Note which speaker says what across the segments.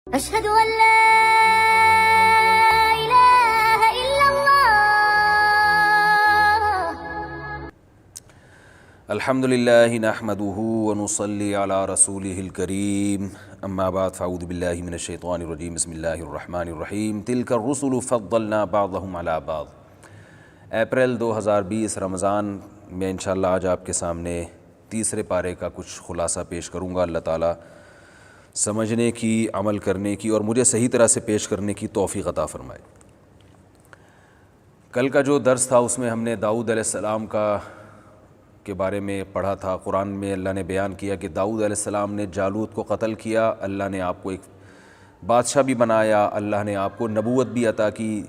Speaker 1: أشهد أن لا إله إلا الله.
Speaker 2: الحمد للہ نحمده ونصلی علی رسولہ الکریم اما بعد فاعوذ باللہ من الشیطان الرجیم بسم اللہ الرحمن الرحیم تلک الرسل فضلنا بعضهم علی بعض۔ اپریل 2020 رمضان میں انشاءاللہ آج آپ کے سامنے تیسرے پارے کا کچھ خلاصہ پیش کروں گا۔ اللہ تعالیٰ سمجھنے کی، عمل کرنے کی اور مجھے صحیح طرح سے پیش کرنے کی توفیق عطا فرمائے۔ کل کا جو درس تھا اس میں ہم نے داؤد علیہ السلام کے بارے میں پڑھا تھا۔ قرآن میں اللہ نے بیان کیا کہ داؤد علیہ السلام نے جالوت کو قتل کیا، اللہ نے آپ کو ایک بادشاہ بھی بنایا، اللہ نے آپ کو نبوت بھی عطا کی۔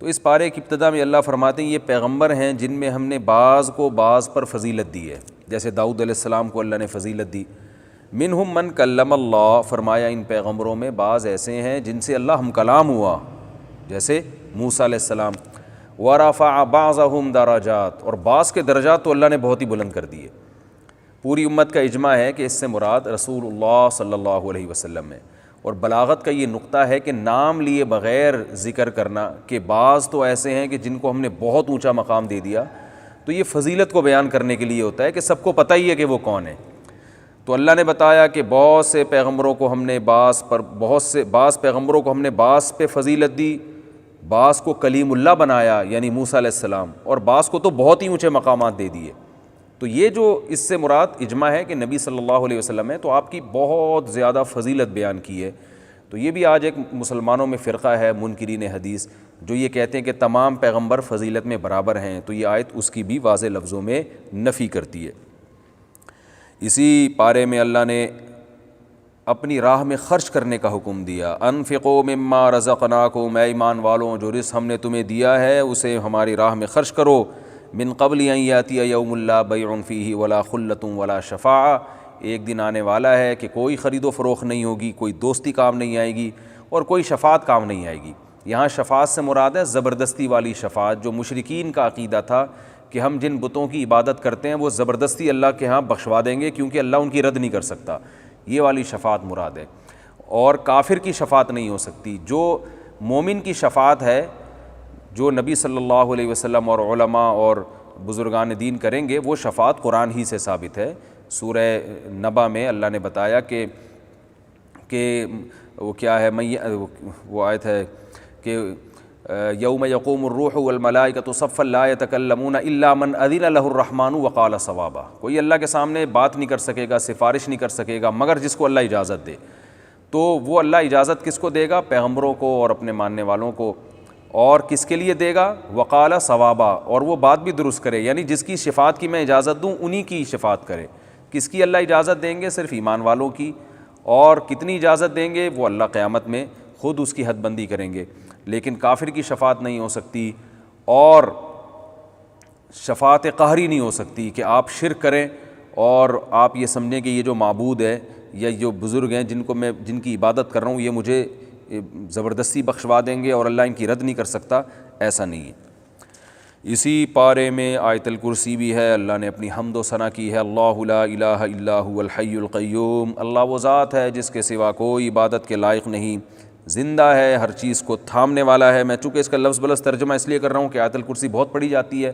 Speaker 2: تو اس پارے کی ابتدا میں اللہ فرماتے ہیں یہ پیغمبر ہیں جن میں ہم نے بعض کو بعض پر فضیلت دی ہے، جیسے داؤد علیہ السلام کو اللہ نے فضیلت دی۔ منہم من کلم اللہ، فرمایا ان پیغمبروں میں بعض ایسے ہیں جن سے اللہ ہم کلام ہوا، جیسے موسیٰ علیہ السلام۔ ورفع بعضهم درجات، اور بعض کے درجات تو اللہ نے بہت ہی بلند کر دیے۔ پوری امت کا اجماع ہے کہ اس سے مراد رسول اللہ صلی اللہ علیہ وسلم ہے، اور بلاغت کا یہ نقطہ ہے کہ نام لیے بغیر ذکر کرنا کہ بعض تو ایسے ہیں کہ جن کو ہم نے بہت اونچا مقام دے دیا، تو یہ فضیلت کو بیان کرنے کے لیے ہوتا ہے کہ سب کو پتہ ہی ہے کہ وہ کون ہے۔ تو اللہ نے بتایا کہ بعض پیغمبروں کو ہم نے بعض پہ فضیلت دی، بعض کو کلیم اللہ بنایا یعنی موسیٰ علیہ السلام، اور بعض کو تو بہت ہی اونچے مقامات دے دیے۔ تو یہ جو اس سے مراد اجماع ہے کہ نبی صلی اللہ علیہ وسلم ہے، تو آپ کی بہت زیادہ فضیلت بیان کی ہے۔ تو یہ بھی آج ایک مسلمانوں میں فرقہ ہے منکرین حدیث جو یہ کہتے ہیں کہ تمام پیغمبر فضیلت میں برابر ہیں، تو یہ آیت اس کی بھی واضح لفظوں میں نفی کرتی ہے۔ اسی پارے میں اللہ نے اپنی راہ میں خرچ کرنے کا حکم دیا۔ انفقوا مما رزقناکم، اے ایمان والوں جو رزق ہم نے تمہیں دیا ہے اسے ہماری راہ میں خرچ کرو۔ من قبل ان یاتی یوم لا بیع فیہ ولا خلۃ ولا شفاعہ، ایک دن آنے والا ہے کہ کوئی خرید و فروخت نہیں ہوگی، کوئی دوستی کام نہیں آئے گی اور کوئی شفاعت کام نہیں آئے گی۔ یہاں شفاعت سے مراد ہے زبردستی والی شفاعت، جو مشرکین کا عقیدہ تھا کہ ہم جن بتوں کی عبادت کرتے ہیں وہ زبردستی اللہ کے ہاں بخشوا دیں گے کیونکہ اللہ ان کی رد نہیں کر سکتا، یہ والی شفاعت مراد ہے۔ اور کافر کی شفاعت نہیں ہو سکتی۔ جو مومن کی شفاعت ہے، جو نبی صلی اللہ علیہ وسلم اور علماء اور بزرگان دین کریں گے، وہ شفاعت قرآن ہی سے ثابت ہے۔ سورہ نبا میں اللہ نے بتایا کہ وہ کیا ہے، وہ آیت ہے کہ یوم یقوم الروح والملائکۃ صفا لا یتکلمون الا من اذن له الرحمن وقال صوابا، کوئی اللہ کے سامنے بات نہیں کر سکے گا، سفارش نہیں کر سکے گا مگر جس کو اللہ اجازت دے۔ تو وہ اللہ اجازت کس کو دے گا؟ پیغمبروں کو اور اپنے ماننے والوں کو۔ اور کس کے لیے دے گا؟ وقال صوابا، اور وہ بات بھی درست کرے، یعنی جس کی شفاعت کی میں اجازت دوں انہی کی شفاعت کرے۔ کس کی اللہ اجازت دیں گے؟ صرف ایمان والوں کی۔ اور کتنی اجازت دیں گے وہ اللہ قیامت میں خود اس کی حد بندی کریں گے، لیکن کافر کی شفاعت نہیں ہو سکتی، اور شفاعت قہری نہیں ہو سکتی کہ آپ شرک کریں اور آپ یہ سمجھیں کہ یہ جو معبود ہے یا جو بزرگ ہیں جن کی عبادت کر رہا ہوں یہ مجھے زبردستی بخشوا دیں گے اور اللہ ان کی رد نہیں کر سکتا، ایسا نہیں ہے۔ اسی پارے میں آیت الکرسی بھی ہے، اللہ نے اپنی حمد و ثنا کی ہے۔ اللہ لا الہ الا هو الحی القیوم، اللہ وہ ذات ہے جس کے سوا کوئی عبادت کے لائق نہیں، زندہ ہے، ہر چیز کو تھامنے والا ہے۔ میں چونکہ اس کا لفظ بلفظ ترجمہ اس لیے کر رہا ہوں کہ آیت الکرسی بہت پڑھی جاتی ہے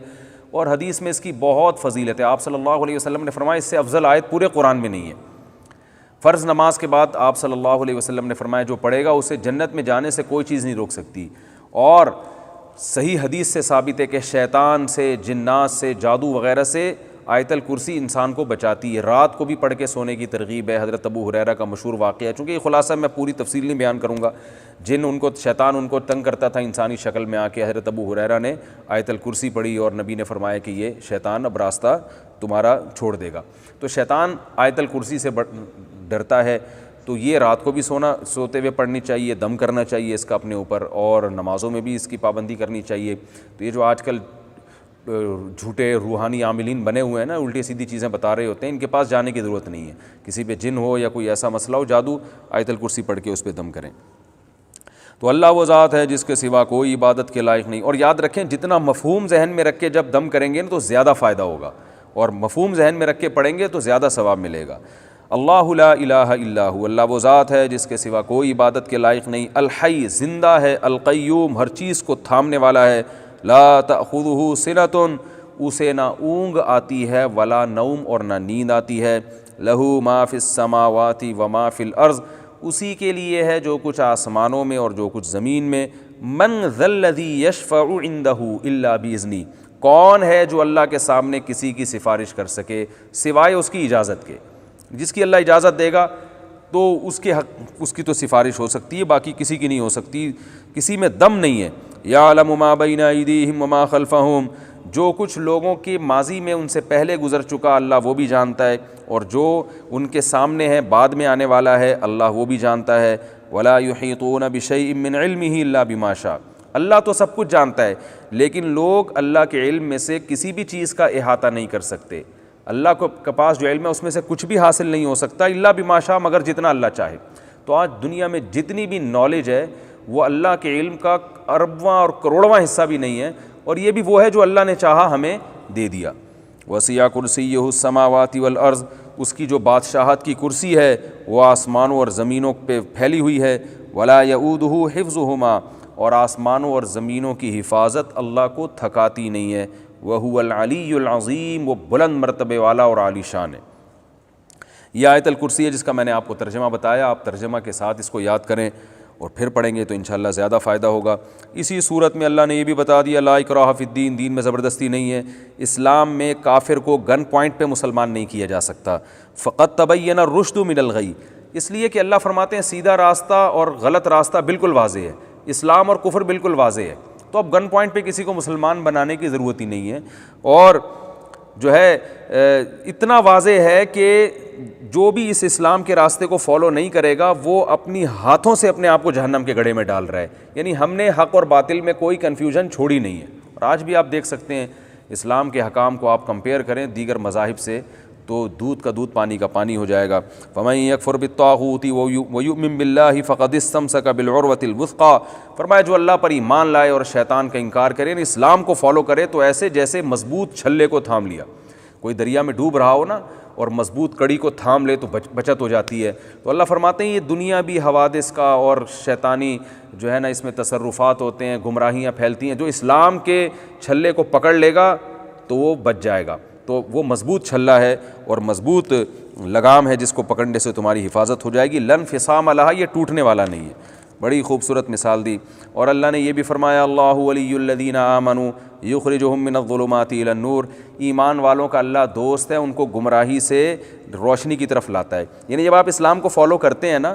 Speaker 2: اور حدیث میں اس کی بہت فضیلت ہے۔ آپ صلی اللہ علیہ وسلم نے فرمایا اس سے افضل آیت پورے قرآن میں نہیں ہے۔ فرض نماز کے بعد آپ صلی اللہ علیہ وسلم نے فرمایا جو پڑھے گا اسے جنت میں جانے سے کوئی چیز نہیں روک سکتی۔ اور صحیح حدیث سے ثابت ہے کہ شیطان سے، جنات سے، جادو وغیرہ سے آیت الکرسی انسان کو بچاتی ہے۔ رات کو بھی پڑھ کے سونے کی ترغیب ہے۔ حضرت ابو ہریرہ کا مشہور واقعہ ہے، چونکہ یہ خلاصہ میں پوری تفصیل نہیں بیان کروں گا۔ شیطان ان کو تنگ کرتا تھا انسانی شکل میں آ کے، حضرت ابو ہریرہ نے آیت الکرسی پڑھی اور نبی نے فرمایا کہ یہ شیطان اب راستہ تمہارا چھوڑ دے گا۔ تو شیطان آیت الکرسی سے ڈرتا ہے، تو یہ رات کو بھی سوتے ہوئے پڑھنی چاہیے، دم کرنا چاہیے اس کا اپنے اوپر، اور نمازوں میں بھی اس کی پابندی کرنی چاہیے۔ تو یہ جو آج کل جھوٹے روحانی عاملین بنے ہوئے ہیں نا، الٹی سیدھی چیزیں بتا رہے ہوتے ہیں، ان کے پاس جانے کی ضرورت نہیں ہے۔ کسی پہ جن ہو یا کوئی ایسا مسئلہ ہو جادو، آیت الکرسی پڑھ کے اس پہ دم کریں۔ تو اللہ وہ ذات ہے جس کے سوا کوئی عبادت کے لائق نہیں۔ اور یاد رکھیں جتنا مفہوم ذہن میں رکھ کے جب دم کریں گے تو زیادہ فائدہ ہوگا، اور مفہوم ذہن میں رکھ کے پڑھیں گے تو زیادہ ثواب ملے گا۔ اللہ لا الہ الا هو، اللہ وہ ذات ہے جس کے سوا کوئی عبادت کے لائق نہیں، الحی زندہ ہے، القیوم ہر چیز کو تھامنے والا ہے، لا تأخذہ سنۃ اسے نہ اونگ آتی ہے، ولا نوم اور نہ نیند آتی ہے، لہ ما فی السماوات و ما فی الارض اسی کے لیے ہے جو کچھ آسمانوں میں اور جو کچھ زمین میں، من ذا الذی یشفع عندہ الا باذنہ کون ہے جو اللہ کے سامنے کسی کی سفارش کر سکے سوائے اس کی اجازت کے، جس کی اللہ اجازت دے گا تو اس کی تو سفارش ہو سکتی ہے، باقی کسی کی نہیں ہو سکتی، کسی میں دم نہیں ہے۔ یعلم ما بین ایدیہم وما خلفہم جو کچھ لوگوں کے ماضی میں ان سے پہلے گزر چکا اللہ وہ بھی جانتا ہے، اور جو ان کے سامنے ہے بعد میں آنے والا ہے اللہ وہ بھی جانتا ہے۔ ولا یحیطون بشیء من علمہ الا بما شاء اللہ تو سب کچھ جانتا ہے، لیکن لوگ اللہ کے علم میں سے کسی بھی چیز کا احاطہ نہیں کر سکتے، اللہ کے پاس جو علم ہے اس میں سے کچھ بھی حاصل نہیں ہو سکتا الا بما شاء مگر جتنا اللہ چاہے۔ تو آج دنیا میں جتنی بھی نالج ہے وہ اللہ کے علم کا اربواں اور کروڑواں حصہ بھی نہیں ہے، اور یہ بھی وہ ہے جو اللہ نے چاہا ہمیں دے دیا۔ وسیع کرسیہ السماوات والارض اس کی جو بادشاہت کی کرسی ہے وہ آسمانوں اور زمینوں پہ پھیلی ہوئی ہے، ولا یؤودہ حفظہما اور آسمانوں اور زمینوں کی حفاظت اللہ کو تھکاتی نہیں ہے، وہو العلی العظیم وہ بلند مرتبے والا اور عالی شان ہے۔ یہ آیت الکرسی ہے جس کا میں نے آپ کو ترجمہ بتایا، آپ ترجمہ کے ساتھ اس کو یاد کریں اور پھر پڑھیں گے تو انشاءاللہ زیادہ فائدہ ہوگا۔ اسی صورت میں اللہ نے یہ بھی بتا دیا لا اکراہ فی الدین، دین میں زبردستی نہیں ہے، اسلام میں کافر کو گن پوائنٹ پہ مسلمان نہیں کیا جا سکتا، فقط تبین الرشد من الغی اس لیے کہ اللہ فرماتے ہیں سیدھا راستہ اور غلط راستہ بالکل واضح ہے، اسلام اور کفر بالکل واضح ہے، تو اب گن پوائنٹ پہ کسی کو مسلمان بنانے کی ضرورت ہی نہیں ہے، اور جو ہے اتنا واضح ہے کہ جو بھی اس اسلام کے راستے کو فالو نہیں کرے گا وہ اپنی ہاتھوں سے اپنے آپ کو جہنم کے گڑھے میں ڈال رہا ہے، یعنی ہم نے حق اور باطل میں کوئی کنفیوژن چھوڑی نہیں ہے۔ اور آج بھی آپ دیکھ سکتے ہیں اسلام کے حکام کو آپ کمپیئر کریں دیگر مذاہب سے تو دودھ کا دودھ پانی کا پانی ہو جائے گا۔ فَمَن يَكْفُرْ بِالطَّاغُوتِ وَيُؤْمِن بِاللَّهِ فَقَدِ اسْتَمْسَكَ بِالْعُرْوَةِ الْوُثْقَىٰ فرمایا جو اللہ پر ایمان لائے اور شیطان کا انکار کرے، اسلام کو فالو کرے تو ایسے جیسے مضبوط چھلے کو تھام لیا، کوئی دریا میں ڈوب رہا ہو نا اور مضبوط کڑی کو تھام لے تو بچت ہو جاتی ہے۔ تو اللہ فرماتے ہیں یہ دنیا بھی حوادث کا اور شیطانی جو ہے نا اس میں تصرفات ہوتے ہیں، گمراہیاں پھیلتی ہیں، جو اسلام کے چھلے کو پکڑ لے گا تو وہ بچ جائے گا، تو وہ مضبوط چھلا ہے اور مضبوط لگام ہے جس کو پکڑنے سے تمہاری حفاظت ہو جائے گی، لن فصام لہا یہ ٹوٹنے والا نہیں ہے۔ بڑی خوبصورت مثال دی۔ اور اللہ نے یہ بھی فرمایا اللہ ولی الذین آمنوا یخرجہم من الظلمات الی النور ایمان والوں کا اللہ دوست ہے، ان کو گمراہی سے روشنی کی طرف لاتا ہے، یعنی جب آپ اسلام کو فالو کرتے ہیں نا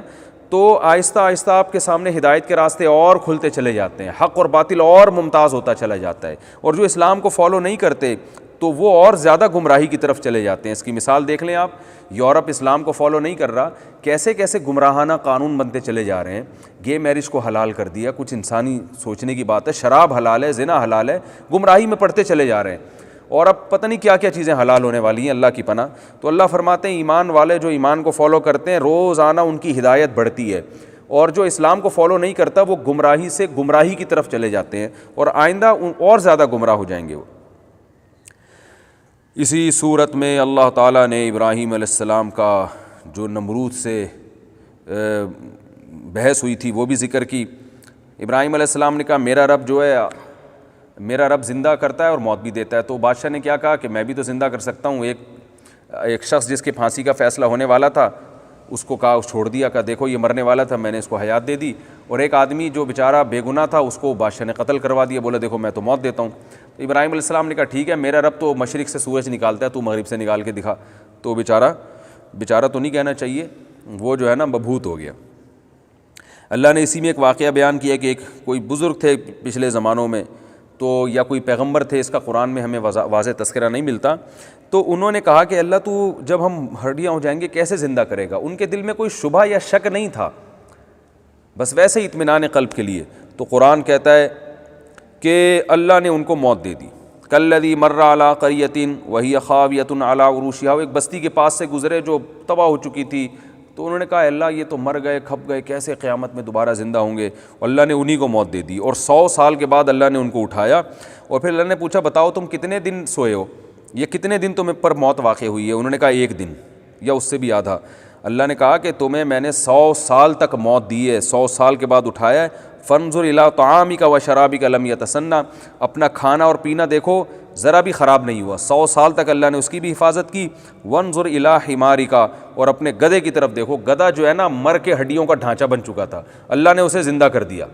Speaker 2: تو آہستہ آہستہ آپ کے سامنے ہدایت کے راستے اور کھلتے چلے جاتے ہیں، حق اور باطل اور ممتاز ہوتا چلا جاتا ہے، اور جو اسلام کو فالو نہیں کرتے تو وہ اور زیادہ گمراہی کی طرف چلے جاتے ہیں۔ اس کی مثال دیکھ لیں آپ، یورپ اسلام کو فالو نہیں کر رہا، کیسے کیسے گمراہانہ قانون بنتے چلے جا رہے ہیں، گے میرج کو حلال کر دیا، کچھ انسانی سوچنے کی بات ہے، شراب حلال ہے، زنا حلال ہے، گمراہی میں پڑتے چلے جا رہے ہیں، اور اب پتہ نہیں کیا کیا چیزیں حلال ہونے والی ہیں، اللہ کی پناہ۔ تو اللہ فرماتے ہیں ایمان والے جو ایمان کو فالو کرتے ہیں روزانہ ان کی ہدایت بڑھتی ہے، اور جو اسلام کو فالو نہیں کرتا وہ گمراہی سے گمراہی کی طرف چلے جاتے ہیں، اور آئندہ اور زیادہ گمراہ ہو جائیں گے وہ۔ اسی صورت میں اللہ تعالیٰ نے ابراہیم علیہ السلام کا جو نمرود سے بحث ہوئی تھی وہ بھی ذکر کی۔ ابراہیم علیہ السلام نے کہا میرا رب جو ہے میرا رب زندہ کرتا ہے اور موت بھی دیتا ہے، تو بادشاہ نے کیا کہا کہ میں بھی تو زندہ کر سکتا ہوں۔ ایک شخص جس کے پھانسی کا فیصلہ ہونے والا تھا اس کو کہا، اس چھوڑ دیا، کہا دیکھو یہ مرنے والا تھا میں نے اس کو حیات دے دی، اور ایک آدمی جو بیچارہ بے گناہ تھا اس کو بادشاہ نے قتل کروا دیا، بولا دیکھو میں تو موت دیتا ہوں۔ تو ابراہیم علیہ السلام نے کہا ٹھیک ہے میرا رب تو مشرق سے سورج نکالتا ہے، تو مغرب سے نکال کے دکھا، تو بیچارہ تو نہیں کہنا چاہیے، وہ جو ہے نا مبہوت ہو گیا۔ اللہ نے اسی میں ایک واقعہ بیان کیا کہ ایک کوئی بزرگ تھے پچھلے زمانوں میں، تو یا کوئی پیغمبر تھے، اس کا قرآن میں ہمیں واضح تذکرہ نہیں ملتا، تو انہوں نے کہا کہ اللہ تو جب ہم ہڈیاں ہو جائیں گے کیسے زندہ کرے گا؟ ان کے دل میں کوئی شبہ یا شک نہیں تھا، بس ویسے ہی اطمینان قلب کے لیے۔ تو قرآن کہتا ہے کہ اللہ نے ان کو موت دے دی، کالذی مر علی قریۃ وہی خاویۃ علی عروشہا، ایک بستی کے پاس سے گزرے جو تباہ ہو چکی تھی، تو انہوں نے کہا اللہ یہ تو مر گئے کھپ گئے، کیسے قیامت میں دوبارہ زندہ ہوں گے؟ اللہ نے انہی کو موت دے دی، اور 100 سال کے بعد اللہ نے ان کو اٹھایا، اور پھر اللہ نے پوچھا بتاؤ تم کتنے دن سوئے ہو، یہ کتنے دن تمہیں پر موت واقع ہوئی ہے؟ انہوں نے کہا 1 دن۔ یا اس سے بھی آدھا۔ اللہ نے کہا کہ تمہیں میں نے 100 سال تک موت دی ہے، 100 سال کے بعد اٹھایا ہے۔ فانظر الی طعامک و شرابک لم یتسنى، اپنا کھانا اور پینا دیکھو ذرا بھی خراب نہیں ہوا، 100 سال تک اللہ نے اس کی بھی حفاظت کی۔ وانظر الی حمارک، اور اپنے گدھے کی طرف دیکھو، گدھا جو ہے نا مر کے ہڈیوں کا ڈھانچہ بن چکا تھا، اللہ نے اسے زندہ کر دیا۔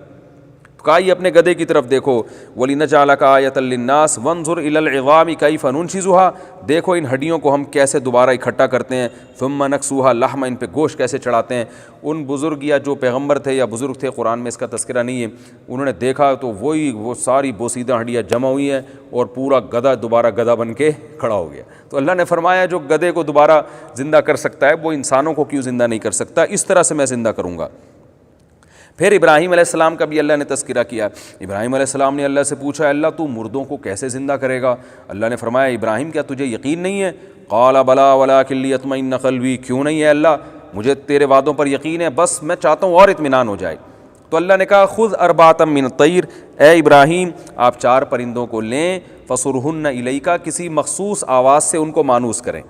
Speaker 2: کہا یہ اپنے گدھے کی طرف دیکھو۔ وَلِنَجْعَلَكَ آیَةً لِلنَّاسِ وَانظُرْ إِلَى الْعِظَامِ كَيْفَ نُنشِزُهَا، دیکھو ان ہڈیوں کو ہم کیسے دوبارہ اکٹھا کرتے ہیں، ثُمَّ نَكْسُوهَا لَحْمًا، ان پہ گوشت کیسے چڑھاتے ہیں۔ ان بزرگ یا جو پیغمبر تھے یا بزرگ تھے، قرآن میں اس کا تذکرہ نہیں ہے، انہوں نے دیکھا تو وہ ساری بوسیدہ ہڈیاں جمع ہوئی ہیں اور پورا گدھا دوبارہ گدھا بن کے کھڑا ہو گیا۔ تو اللہ نے فرمایا جو گدھے کو دوبارہ زندہ کر سکتا ہے وہ انسانوں کو کیوں زندہ نہیں کر سکتا، اس طرح سے میں زندہ کروں گا۔ پھر ابراہیم علیہ السلام کا بھی اللہ نے تذکرہ کیا۔ ابراہیم علیہ السلام نے اللہ سے پوچھا اللہ تو مردوں کو کیسے زندہ کرے گا؟ اللہ نے فرمایا ابراہیم کیا تجھے یقین نہیں ہے؟ قال بلا ولکن لیطمئن قلبی، کیوں نہیں ہے اللہ، مجھے تیرے وعدوں پر یقین ہے، بس میں چاہتا ہوں اور اطمینان ہو جائے۔ تو اللہ نے کہا خذ اربعۃ من الطیر، اے ابراہیم آپ 4 پرندوں کو لیں، فصرہن الیک، کسی مخصوص آواز سے ان کو مانوس کریں،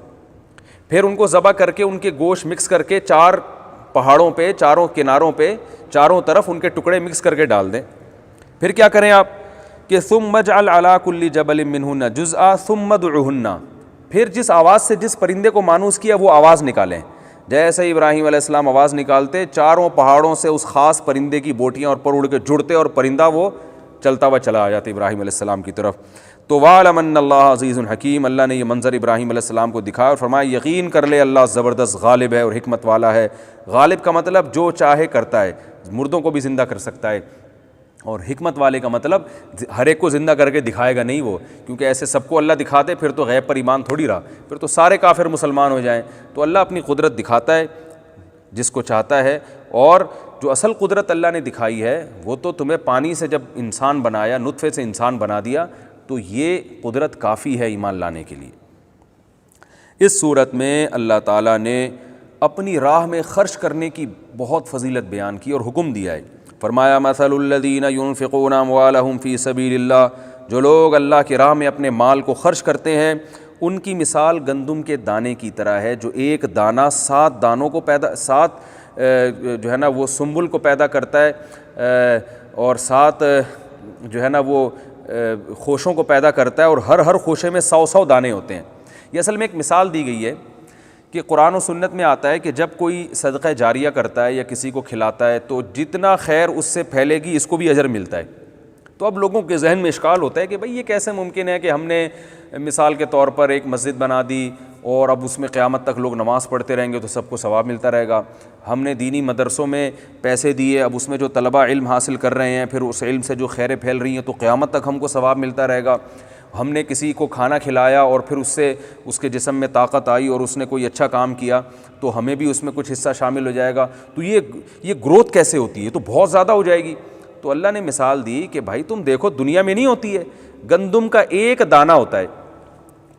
Speaker 2: پھر ان کو ذبح کر کے ان کے گوشت مکس کر کے 4 پہاڑوں پہ، چاروں کناروں پہ، چاروں طرف ان کے ٹکڑے مکس کر کے ڈال دیں۔ پھر کیا کریں آپ کہ ثم اجعل علی کل جبل منہن جزءا ثم ادعہن، پھر جس آواز سے جس پرندے کو مانوس کیا وہ آواز نکالیں۔ جیسے ابراہیم علیہ السلام آواز نکالتے، چاروں پہاڑوں سے اس خاص پرندے کی بوٹیاں اور پر اڑ کے جڑتے اور پرندہ وہ چلتا ہوا چلا آ جاتا ابراہیم علیہ السلام کی طرف۔ تو وَاعْلَمْ أَنَّ اللَّهَ عَزِيزٌ حَكِيمٌ، اللہ نے یہ منظر ابراہیم علیہ السلام کو دکھایا اور فرمایا یقین کر لے اللہ زبردست غالب ہے اور حکمت والا ہے۔ غالب کا مطلب جو چاہے کرتا ہے، مردوں کو بھی زندہ کر سکتا ہے، اور حکمت والے کا مطلب ہر ایک کو زندہ کر کے دکھائے گا نہیں وہ، کیونکہ ایسے سب کو اللہ دکھاتے پھر تو غیب پر ایمان تھوڑی رہا، پھر تو سارے کافر مسلمان ہو جائیں۔ تو اللہ اپنی قدرت دکھاتا ہے جس کو چاہتا ہے، اور جو اصل قدرت اللہ نے دکھائی ہے وہ تو تمہیں پانی سے جب انسان بنایا، نطفے سے انسان بنا دیا، تو یہ قدرت کافی ہے ایمان لانے کے لیے۔ اس صورت میں اللہ تعالیٰ نے اپنی راہ میں خرچ کرنے کی بہت فضیلت بیان کی اور حکم دیا ہے۔ فرمایا مثل الذین ينفقون اموالهم فی سبیل اللہ، جو لوگ اللہ کی راہ میں اپنے مال کو خرچ کرتے ہیں ان کی مثال گندم کے دانے کی طرح ہے، جو ایک دانہ 7 دانوں کو سات جو ہے نا وہ سنبل کو پیدا کرتا ہے، اور 7 جو ہے نا وہ خوشوں کو پیدا کرتا ہے، اور ہر خوشے میں 100 دانے ہوتے ہیں۔ یہ اصل میں ایک مثال دی گئی ہے کہ قرآن و سنت میں آتا ہے کہ جب کوئی صدقہ جاریہ کرتا ہے یا کسی کو کھلاتا ہے تو جتنا خیر اس سے پھیلے گی اس کو بھی اجر ملتا ہے۔ تو اب لوگوں کے ذہن میں اشکال ہوتا ہے کہ بھئی یہ کیسے ممکن ہے کہ ہم نے مثال کے طور پر ایک مسجد بنا دی اور اب اس میں قیامت تک لوگ نماز پڑھتے رہیں گے تو سب کو ثواب ملتا رہے گا، ہم نے دینی مدرسوں میں پیسے دیے، اب اس میں جو طلبہ علم حاصل کر رہے ہیں پھر اس علم سے جو خیریں پھیل رہی ہیں تو قیامت تک ہم کو ثواب ملتا رہے گا، ہم نے کسی کو کھانا کھلایا اور پھر اس سے اس کے جسم میں طاقت آئی اور اس نے کوئی اچھا کام کیا تو ہمیں بھی اس میں کچھ حصہ شامل ہو جائے گا، تو یہ گروتھ کیسے ہوتی ہے؟ تو بہت زیادہ ہو جائے گی۔ تو اللہ نے مثال دی کہ بھائی تم دیکھو دنیا میں نہیں ہوتی ہے، گندم کا ایک دانہ ہوتا ہے۔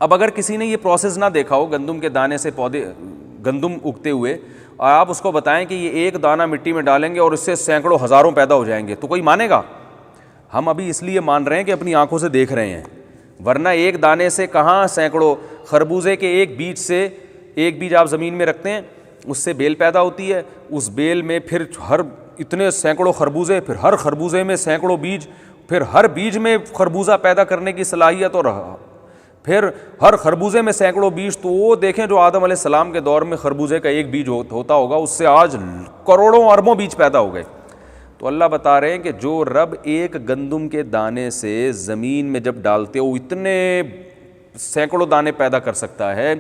Speaker 2: اب اگر کسی نے یہ پروسیس نہ دیکھا ہو گندم کے دانے سے پودے گندم اگتے ہوئے، اور آپ اس کو بتائیں کہ یہ ایک دانہ مٹی میں ڈالیں گے اور اس سے سینکڑوں ہزاروں پیدا ہو جائیں گے، تو کوئی مانے گا؟ ہم ابھی اس لیے مان رہے ہیں کہ اپنی آنکھوں سے دیکھ رہے ہیں، ورنہ ایک دانے سے کہاں سینکڑوں، خربوزے کے ایک بیج سے، ایک بیج آپ زمین میں رکھتے ہیں اس سے بیل پیدا ہوتی ہے، اس بیل میں پھر ہر اتنے سینکڑوں خربوزے، پھر ہر خربوزے میں سینکڑوں بیج، پھر ہر بیج میں خربوزہ پیدا کرنے کی صلاحیت، اور پھر ہر خربوزے میں سینکڑوں بیج۔ تو وہ دیکھیں جو آدم علیہ السلام کے دور میں خربوزے کا ایک بیج ہوتا ہوگا اس سے آج کروڑوں اربوں بیج پیدا ہو گئے۔ تو اللہ بتا رہے ہیں کہ جو رب ایک گندم کے دانے سے زمین میں جب ڈالتے ہو اتنے سینکڑوں دانے پیدا کر سکتا ہے،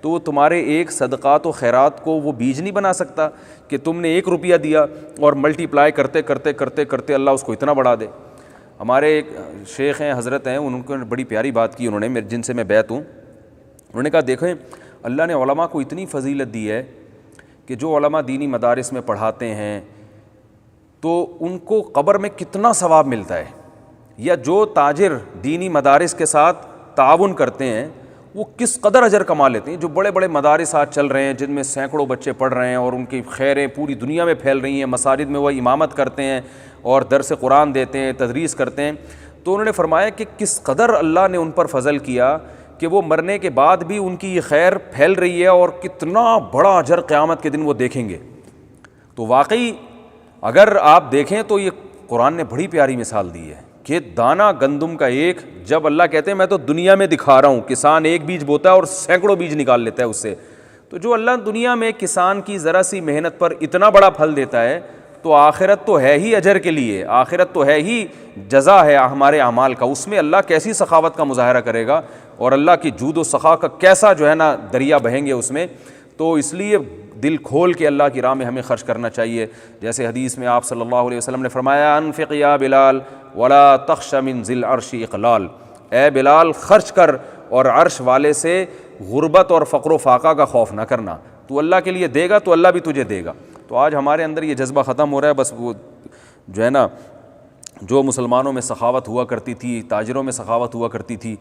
Speaker 2: تو وہ تمہارے ایک صدقات و خیرات کو وہ بیج نہیں بنا سکتا کہ تم نے 1 روپیہ دیا اور ملٹی پلائی کرتے کرتے کرتے کرتے اللہ اس کو اتنا بڑھا دے۔ ہمارے ایک شیخ ہیں، حضرت ہیں، ان کو بڑی پیاری بات کی انہوں نے، جن سے میں بیعت ہوں، انہوں نے کہا دیکھیں اللہ نے علماء کو اتنی فضیلت دی ہے کہ جو علماء دینی مدارس میں پڑھاتے ہیں تو ان کو قبر میں کتنا ثواب ملتا ہے، یا جو تاجر دینی مدارس کے ساتھ تعاون کرتے ہیں وہ کس قدر اجر کما لیتے ہیں۔ جو بڑے بڑے مدارس آج چل رہے ہیں جن میں سینکڑوں بچے پڑھ رہے ہیں اور ان کی خیریں پوری دنیا میں پھیل رہی ہیں، مساجد میں وہ امامت کرتے ہیں اور درس قرآن دیتے ہیں، تدریس کرتے ہیں، تو انہوں نے فرمایا کہ کس قدر اللہ نے ان پر فضل کیا کہ وہ مرنے کے بعد بھی ان کی یہ خیر پھیل رہی ہے اور کتنا بڑا اجر قیامت کے دن وہ دیکھیں گے. تو واقعی اگر آپ دیکھیں تو یہ قرآن نے بڑی پیاری مثال دی ہے کہ دانہ گندم کا ایک، جب اللہ کہتے ہیں میں تو دنیا میں دکھا رہا ہوں، کسان ایک بیج بوتا ہے اور سینکڑوں بیج نکال لیتا ہے اس سے، تو جو اللہ دنیا میں کسان کی ذرا سی محنت پر اتنا بڑا پھل دیتا ہے تو آخرت تو ہے ہی اجر کے لیے، آخرت تو ہے ہی جزا ہے ہمارے اعمال کا، اس میں اللہ کیسی سخاوت کا مظاہرہ کرے گا اور اللہ کی جود و سخا کا کیسا جو ہے نا دریا بہیں گے اس میں. تو اس لیے دل کھول کے اللہ کی راہ میں ہمیں خرچ کرنا چاہیے. جیسے حدیث میں آپ صلی اللہ علیہ وسلم نے فرمایا انفق یا بلال ولا تخش من ذی العرش اقلال، اے بلال خرچ کر اور عرش والے سے غربت اور فقر و فاقہ کا خوف نہ کرنا، تو اللہ کے لیے دے گا تو اللہ بھی تجھے دے گا. تو آج ہمارے اندر یہ جذبہ ختم ہو رہا ہے. بس وہ جو ہے نا جو مسلمانوں میں سخاوت ہوا کرتی تھی، تاجروں میں سخاوت ہوا کرتی تھی،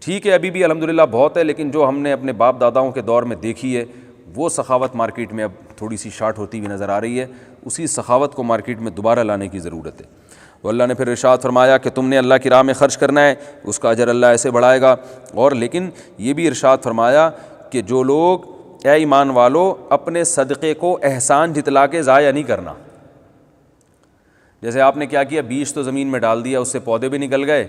Speaker 2: ٹھیک ہے ابھی بھی الحمدللہ بہت ہے، لیکن جو ہم نے اپنے باپ داداؤں کے دور میں دیکھی ہے وہ سخاوت مارکیٹ میں اب تھوڑی سی شارٹ ہوتی ہوئی نظر آ رہی ہے. اسی سخاوت کو مارکیٹ میں دوبارہ لانے کی ضرورت ہے. تو اللہ نے پھر ارشاد فرمایا کہ تم نے اللہ کی راہ میں خرچ کرنا ہے، اس کا اجر اللہ ایسے بڑھائے گا. اور لیکن یہ بھی ارشاد فرمایا کہ جو لوگ اے ایمان والو اپنے صدقے کو احسان جتلا کے ضائع نہیں کرنا. جیسے آپ نے کیا کیا، بیج تو زمین میں ڈال دیا، اس سے پودے بھی نکل گئے،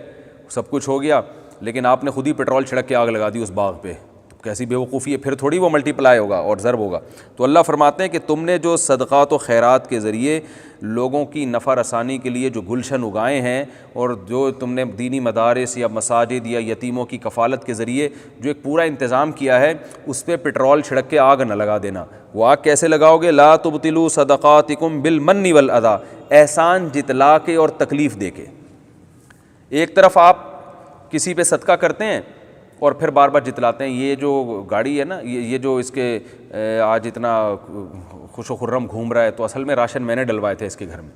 Speaker 2: سب کچھ ہو گیا، لیکن آپ نے خود ہی پیٹرول چھڑک کے آگ لگا دی اس باغ پہ، کیسی بے وقوفی ہے، پھر تھوڑی وہ ملٹی پلائی ہوگا اور ضرب ہوگا. تو اللہ فرماتے ہیں کہ تم نے جو صدقات و خیرات کے ذریعے لوگوں کی نفع رسانی کے لیے جو گلشن اگائے ہیں، اور جو تم نے دینی مدارس یا مساجد یا یتیموں کی کفالت کے ذریعے جو ایک پورا انتظام کیا ہے، اس پہ پیٹرول چھڑک کے آگ نہ لگا دینا. وہ آگ کیسے لگاؤ گے؟ لا تبطلوا صدقاتکم بالمن والاذی، احسان جتلا کے اور تکلیف دے کے. ایک طرف آپ کسی پہ صدقہ کرتے ہیں اور پھر بار بار جتلاتے ہیں. یہ جو گاڑی ہے نا، یہ جو اس کے آج اتنا خوش و خرم گھوم رہا ہے، تو اصل میں راشن میں نے ڈلوائے تھے اس کے گھر میں.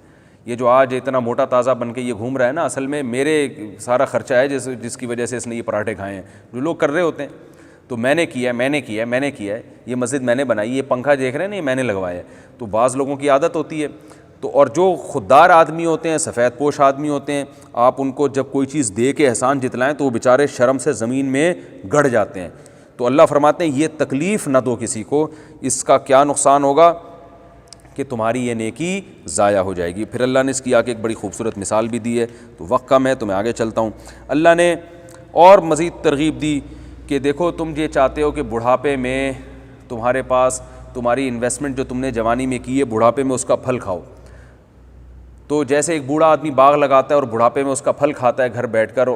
Speaker 2: یہ جو آج اتنا موٹا تازہ بن کے یہ گھوم رہا ہے نا، اصل میں میرے سارا خرچہ ہے جس کی وجہ سے اس نے یہ پراٹھے کھائے ہیں. جو لوگ کر رہے ہوتے ہیں تو میں نے کیا ہے، یہ مسجد میں نے بنائی، یہ پنکھا دیکھ رہے ہیں نا، یہ میں نے لگوایا ہے. تو بعض لوگوں کی عادت ہوتی ہے. تو اور جو خوددار آدمی ہوتے ہیں، سفید پوش آدمی ہوتے ہیں، آپ ان کو جب کوئی چیز دے کے احسان جتلائیں تو وہ بیچارے شرم سے زمین میں گڑ جاتے ہیں. تو اللہ فرماتے ہیں یہ تکلیف نہ دو کسی کو، اس کا کیا نقصان ہوگا کہ تمہاری یہ نیکی ضائع ہو جائے گی. پھر اللہ نے اس کی آگے ایک بڑی خوبصورت مثال بھی دی ہے. تو وقت کم ہے تو میں آگے چلتا ہوں. اللہ نے اور مزید ترغیب دی کہ دیکھو تم یہ چاہتے ہو کہ بڑھاپے میں تمہارے پاس تمہاری انویسٹمنٹ جو تم نے جوانی میں کی ہے، بڑھاپے میں اس کا پھل کھاؤ. تو جیسے ایک بوڑھا آدمی باغ لگاتا ہے اور بڑھاپے میں اس کا پھل کھاتا ہے گھر بیٹھ کر،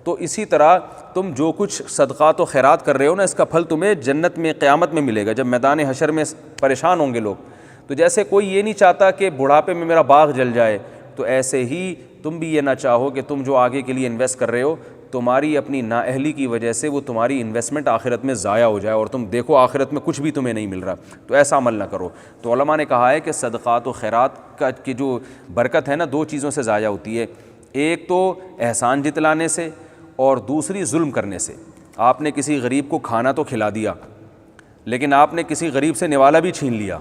Speaker 2: تو اسی طرح تم جو کچھ صدقات و خیرات کر رہے ہو نا، اس کا پھل تمہیں جنت میں قیامت میں ملے گا جب میدان حشر میں پریشان ہوں گے لوگ. تو جیسے کوئی یہ نہیں چاہتا کہ بڑھاپے میں میرا باغ جل جائے، تو ایسے ہی تم بھی یہ نہ چاہو کہ تم جو آگے کے لیے انویسٹ کر رہے ہو، تمہاری اپنی نااہلی کی وجہ سے وہ تمہاری انویسٹمنٹ آخرت میں ضائع ہو جائے اور تم دیکھو آخرت میں کچھ بھی تمہیں نہیں مل رہا. تو ایسا عمل نہ کرو. تو علماء نے کہا ہے کہ صدقات و خیرات کی جو برکت ہے نا، دو چیزوں سے ضائع ہوتی ہے. ایک تو احسان جتلانے سے، اور دوسری ظلم کرنے سے. آپ نے کسی غریب کو کھانا تو کھلا دیا، لیکن آپ نے کسی غریب سے نوالا بھی چھین لیا،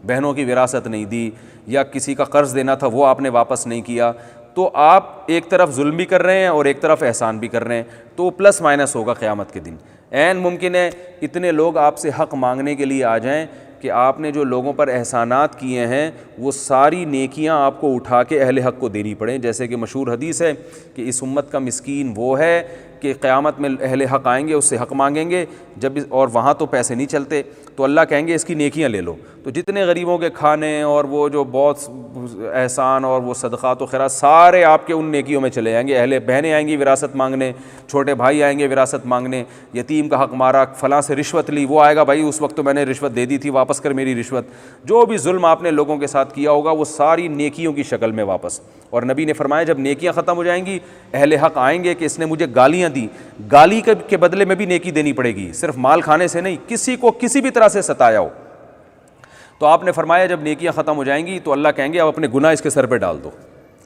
Speaker 2: بہنوں کی وراثت نہیں دی، یا کسی کا قرض دینا تھا وہ آپ نے واپس نہیں کیا. تو آپ ایک طرف ظلم بھی کر رہے ہیں اور ایک طرف احسان بھی کر رہے ہیں. تو پلس مائنس ہوگا قیامت کے دن. عین ممکن ہے اتنے لوگ آپ سے حق مانگنے کے لیے آ جائیں کہ آپ نے جو لوگوں پر احسانات کیے ہیں وہ ساری نیکیاں آپ کو اٹھا کے اہل حق کو دینی پڑیں. جیسے کہ مشہور حدیث ہے کہ اس امت کا مسکین وہ ہے کہ قیامت میں اہل حق آئیں گے، اس سے حق مانگیں گے اور وہاں تو پیسے نہیں چلتے، تو اللہ کہیں گے اس کی نیکیاں لے لو. تو جتنے غریبوں کے کھانے اور وہ جو بہت احسان اور وہ صدقات و خیرات سارے آپ کے ان نیکیوں میں چلے جائیں گے. اہل بہنیں آئیں گی وراثت مانگنے، چھوٹے بھائی آئیں گے وراثت مانگنے، یتیم کا حق مارا، فلاں سے رشوت لی، وہ آئے گا بھائی اس وقت تو میں نے رشوت دے دی تھی، واپس کر میری رشوت. جو بھی ظلم آپ نے لوگوں کے ساتھ کیا ہوگا وہ ساری نیکیوں کی شکل میں واپس. اور نبی نے فرمایا جب نیکیاں ختم ہو جائیں گی، اہل حق آئیں گے کہ اس نے مجھے گالیاں دی، گالی کے بدلے میں بھی نیکی دینی پڑے گی، صرف مال کھانے سے نہیں، کسی کو کسی بھی طرح سے ستایا ہو. تو آپ نے فرمایا جب نیکیاں ختم ہو جائیں گی تو اللہ کہیں گے اب اپنے گناہ اس کے سر پہ ڈال دو،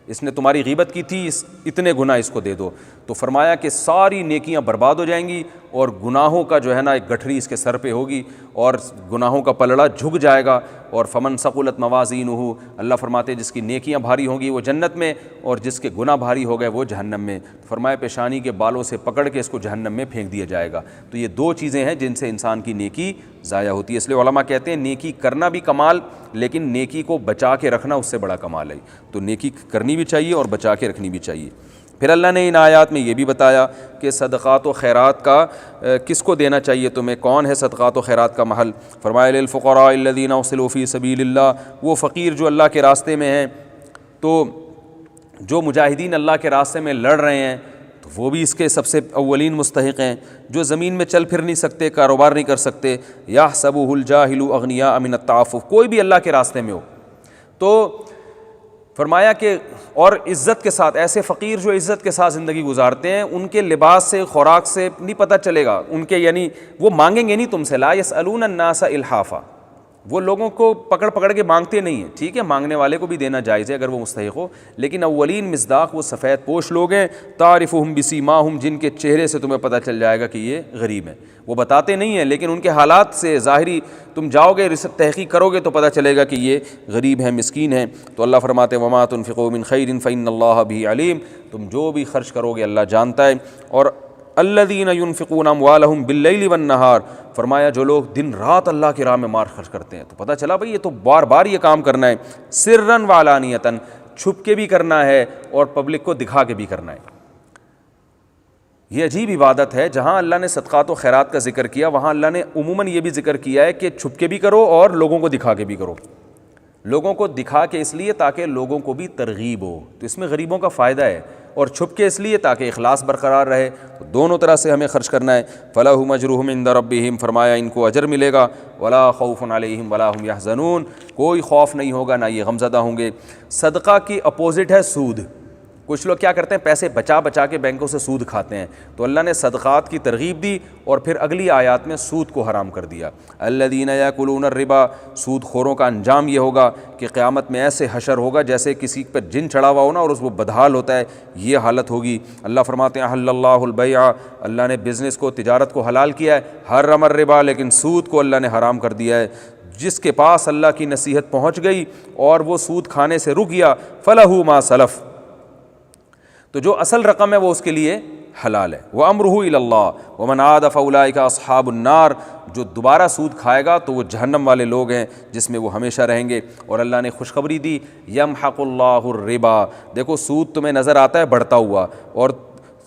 Speaker 2: اس نے تمہاری غیبت کی تھی، اتنے گناہ اس کو دے دو. تو فرمایا کہ ساری نیکیاں برباد ہو جائیں گی اور گناہوں کا جو ہے نا ایک گٹھری اس کے سر پہ ہوگی اور گناہوں کا پلڑا جھک جائے گا. اور فمن ثقلت موازینہ، اللہ فرماتے ہیں جس کی نیکیاں بھاری ہوں گی وہ جنت میں اور جس کے گناہ بھاری ہو گئے وہ جہنم میں. فرمایا پیشانی کے بالوں سے پکڑ کے اس کو جہنم میں پھینک دیا جائے گا. تو یہ دو چیزیں ہیں جن سے انسان کی نیکی ضائع ہوتی ہے. اس لیے علماء کہتے ہیں نیکی کرنا بھی کمال، لیکن نیکی کو بچا کے رکھنا اس سے بڑا کمال ہے. تو نیکی کرنی بھی چاہیے اور بچا کے رکھنی بھی چاہیے. پھر اللہ نے ان آیات میں یہ بھی بتایا کہ صدقات و خیرات کا کس کو دینا چاہیے تمہیں، کون ہے صدقات و خیرات کا محل. فرمایا للفقراء الذین احصروا فی سبیل اللہ، وہ فقیر جو اللہ کے راستے میں ہیں. تو جو مجاہدین اللہ کے راستے میں لڑ رہے ہیں تو وہ بھی اس کے سب سے اولین مستحق ہیں. جو زمین میں چل پھر نہیں سکتے، کاروبار نہیں کر سکتے، یحسبہ الجاہل اغنیاء من التعفف، کوئی بھی اللہ کے راستے میں ہو تو فرمایا کہ اور عزت کے ساتھ، ایسے فقیر جو عزت کے ساتھ زندگی گزارتے ہیں ان کے لباس سے، خوراک سے نہیں پتہ چلے گا ان کے، یعنی وہ مانگیں گے نہیں تم سے. لا یسألون الناس الحافا، وہ لوگوں کو پکڑ پکڑ کے مانگتے نہیں ہیں. ٹھیک ہے مانگنے والے کو بھی دینا جائز ہے اگر وہ مستحق ہو، لیکن اولین مصداق وہ سفید پوش لوگ ہیں. تعرفہم بسیماہم، جن کے چہرے سے تمہیں پتہ چل جائے گا کہ یہ غریب ہیں. وہ بتاتے نہیں ہیں لیکن ان کے حالات سے ظاہری تم جاؤ گے تحقیق کرو گے تو پتہ چلے گا کہ یہ غریب ہیں، مسکین ہیں. تو اللہ فرماتے ہیں وما تنفقوا من خیر فإن اللہ بہ علیم، تم جو بھی خرچ کرو گے اللہ جانتا ہے. اور الذین ینفقون اموالہم باللیل والنہار، فرمایا جو لوگ دن رات اللہ کی راہ میں مال خرچ کرتے ہیں. تو پتہ چلا بھئی یہ تو بار بار یہ کام کرنا ہے. سرًا وعلانیۃً، چھپ کے بھی کرنا ہے اور پبلک کو دکھا کے بھی کرنا ہے. یہ عجیب عبادت ہے. جہاں اللہ نے صدقات و خیرات کا ذکر کیا وہاں اللہ نے عموماً یہ بھی ذکر کیا ہے کہ چھپ کے بھی کرو اور لوگوں کو دکھا کے بھی کرو. لوگوں کو دکھا کے اس لیے تاکہ لوگوں کو بھی ترغیب ہو، تو اس میں غریبوں کا فائدہ ہے، اور چھپ کے اس لیے تاکہ اخلاص برقرار رہے. تو دونوں طرح سے ہمیں خرچ کرنا ہے. فَلَهُمْ أَجْرُهُمْ عِنْدَ رَبِّهِمْ، فرمایا ان کو اجر ملے گا. وَلَا خَوْفٌ عَلَيْهِمْ وَلَا هُمْ يَحْزَنُونَ، کوئی خوف نہیں ہوگا نہ یہ غمزدہ ہوں گے. صدقہ کی اپوزٹ ہے سود. کچھ لوگ کیا کرتے ہیں پیسے بچا بچا کے بینکوں سے سود کھاتے ہیں. تو اللہ نے صدقات کی ترغیب دی اور پھر اگلی آیات میں سود کو حرام کر دیا. الذین یاکلون الربا، سود خوروں کا انجام یہ ہوگا کہ قیامت میں ایسے حشر ہوگا جیسے کسی پر جن چڑھا ہوا ہو نا اور اس وہ بدحال ہوتا ہے، یہ حالت ہوگی. اللہ فرماتے ہیں احل اللہ البیع، اللہ نے بزنس کو، تجارت کو حلال کیا ہے. حرم الربا، لیکن سود کو اللہ نے حرام کر دیا ہے. جس کے پاس اللہ کی نصیحت پہنچ گئی اور وہ سود کھانے سے رک گیا، فلہ ما سلف، تو جو اصل رقم ہے وہ اس کے لیے حلال ہے. وَأَمْرُهُ إِلَى اللَّهِ وَمَنْ عَادَ فَأُولَٰئِكَ أَصْحَابُ النَّارِ، جو دوبارہ سود کھائے گا تو وہ جہنم والے لوگ ہیں جس میں وہ ہمیشہ رہیں گے. اور اللہ نے خوشخبری دی يَمْحَقُ اللَّهُ الرِّبَا، دیکھو سود تمہیں نظر آتا ہے بڑھتا ہوا اور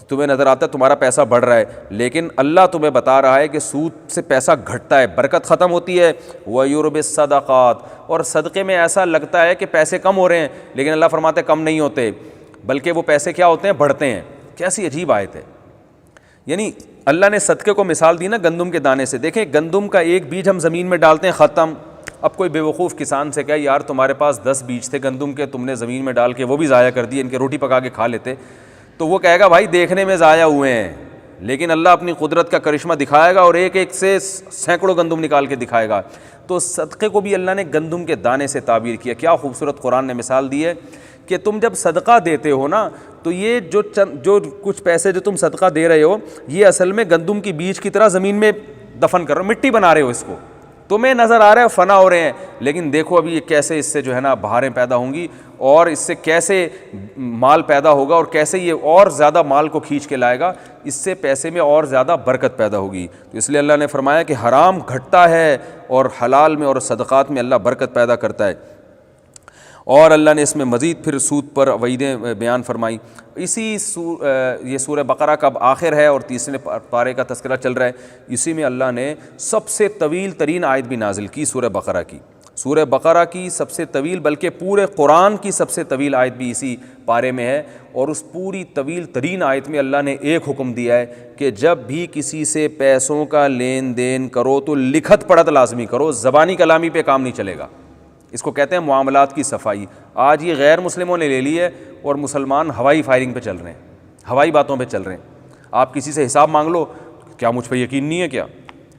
Speaker 2: تمہیں نظر آتا ہے تمہارا پیسہ بڑھ رہا ہے، لیکن اللہ تمہیں بتا رہا ہے کہ سود سے پیسہ گھٹتا ہے، برکت ختم ہوتی ہے. وَيُرْبِ الصَّدَقَاتِ، اور صدقے میں ایسا لگتا ہے کہ پیسے کم ہو رہے ہیں لیکن اللہ فرماتے ہیں کم نہیں ہوتے بلکہ وہ پیسے کیا ہوتے ہیں، بڑھتے ہیں. کیسی عجیب آیت ہے. یعنی اللہ نے صدقے کو مثال دی نا گندم کے دانے سے. دیکھیں گندم کا ایک بیج ہم زمین میں ڈالتے ہیں ختم. اب کوئی بیوقوف کسان سے کہے یار تمہارے پاس 10 بیج تھے گندم کے، تم نے زمین میں ڈال کے وہ بھی ضائع کر دیے، ان کے روٹی پکا کے کھا لیتے، تو وہ کہے گا بھائی دیکھنے میں ضائع ہوئے ہیں، لیکن اللہ اپنی قدرت کا کرشمہ دکھائے گا اور ایک ایک سے سینکڑوں گندم نکال کے دکھائے گا. تو صدقے کو بھی اللہ نے گندم کے دانے سے تعبیر کیا. کیا خوبصورت قرآن نے مثال دی ہے کہ تم جب صدقہ دیتے ہو نا تو یہ جو کچھ پیسے جو تم صدقہ دے رہے ہو یہ اصل میں گندم کی بیج کی طرح زمین میں دفن کر رہے ہو، مٹی بنا رہے ہو اس کو. تمہیں نظر آ رہا ہے فنا ہو رہے ہیں، لیکن دیکھو ابھی یہ کیسے اس سے جو ہے نا بہاریں پیدا ہوں گی اور اس سے کیسے مال پیدا ہوگا اور کیسے یہ اور زیادہ مال کو کھینچ کے لائے گا، اس سے پیسے میں اور زیادہ برکت پیدا ہوگی. تو اس لیے اللہ نے فرمایا کہ حرام گھٹتا ہے اور حلال میں اور صدقات میں اللہ برکت پیدا کرتا ہے. اور اللہ نے اس میں مزید پھر سود پر وعیدیں بیان فرمائی. یہ سورہ بقرہ کا اب آخر ہے اور تیسرے پارے کا تذکرہ چل رہا ہے. اسی میں اللہ نے سب سے طویل ترین آیت بھی نازل کی سورہ بقرہ کی. سورہ بقرہ کی سب سے طویل، بلکہ پورے قرآن کی سب سے طویل آیت بھی اسی پارے میں ہے. اور اس پوری طویل ترین آیت میں اللہ نے ایک حکم دیا ہے کہ جب بھی کسی سے پیسوں کا لین دین کرو تو لکھت پڑھت لازمی کرو، زبانی کلامی پہ کام نہیں چلے گا. اس کو کہتے ہیں معاملات کی صفائی. آج یہ غیر مسلموں نے لے لی ہے اور مسلمان ہوائی فائرنگ پہ چل رہے ہیں، ہوائی باتوں پہ چل رہے ہیں. آپ کسی سے حساب مانگ لو، کیا مجھ پہ یقین نہیں ہے،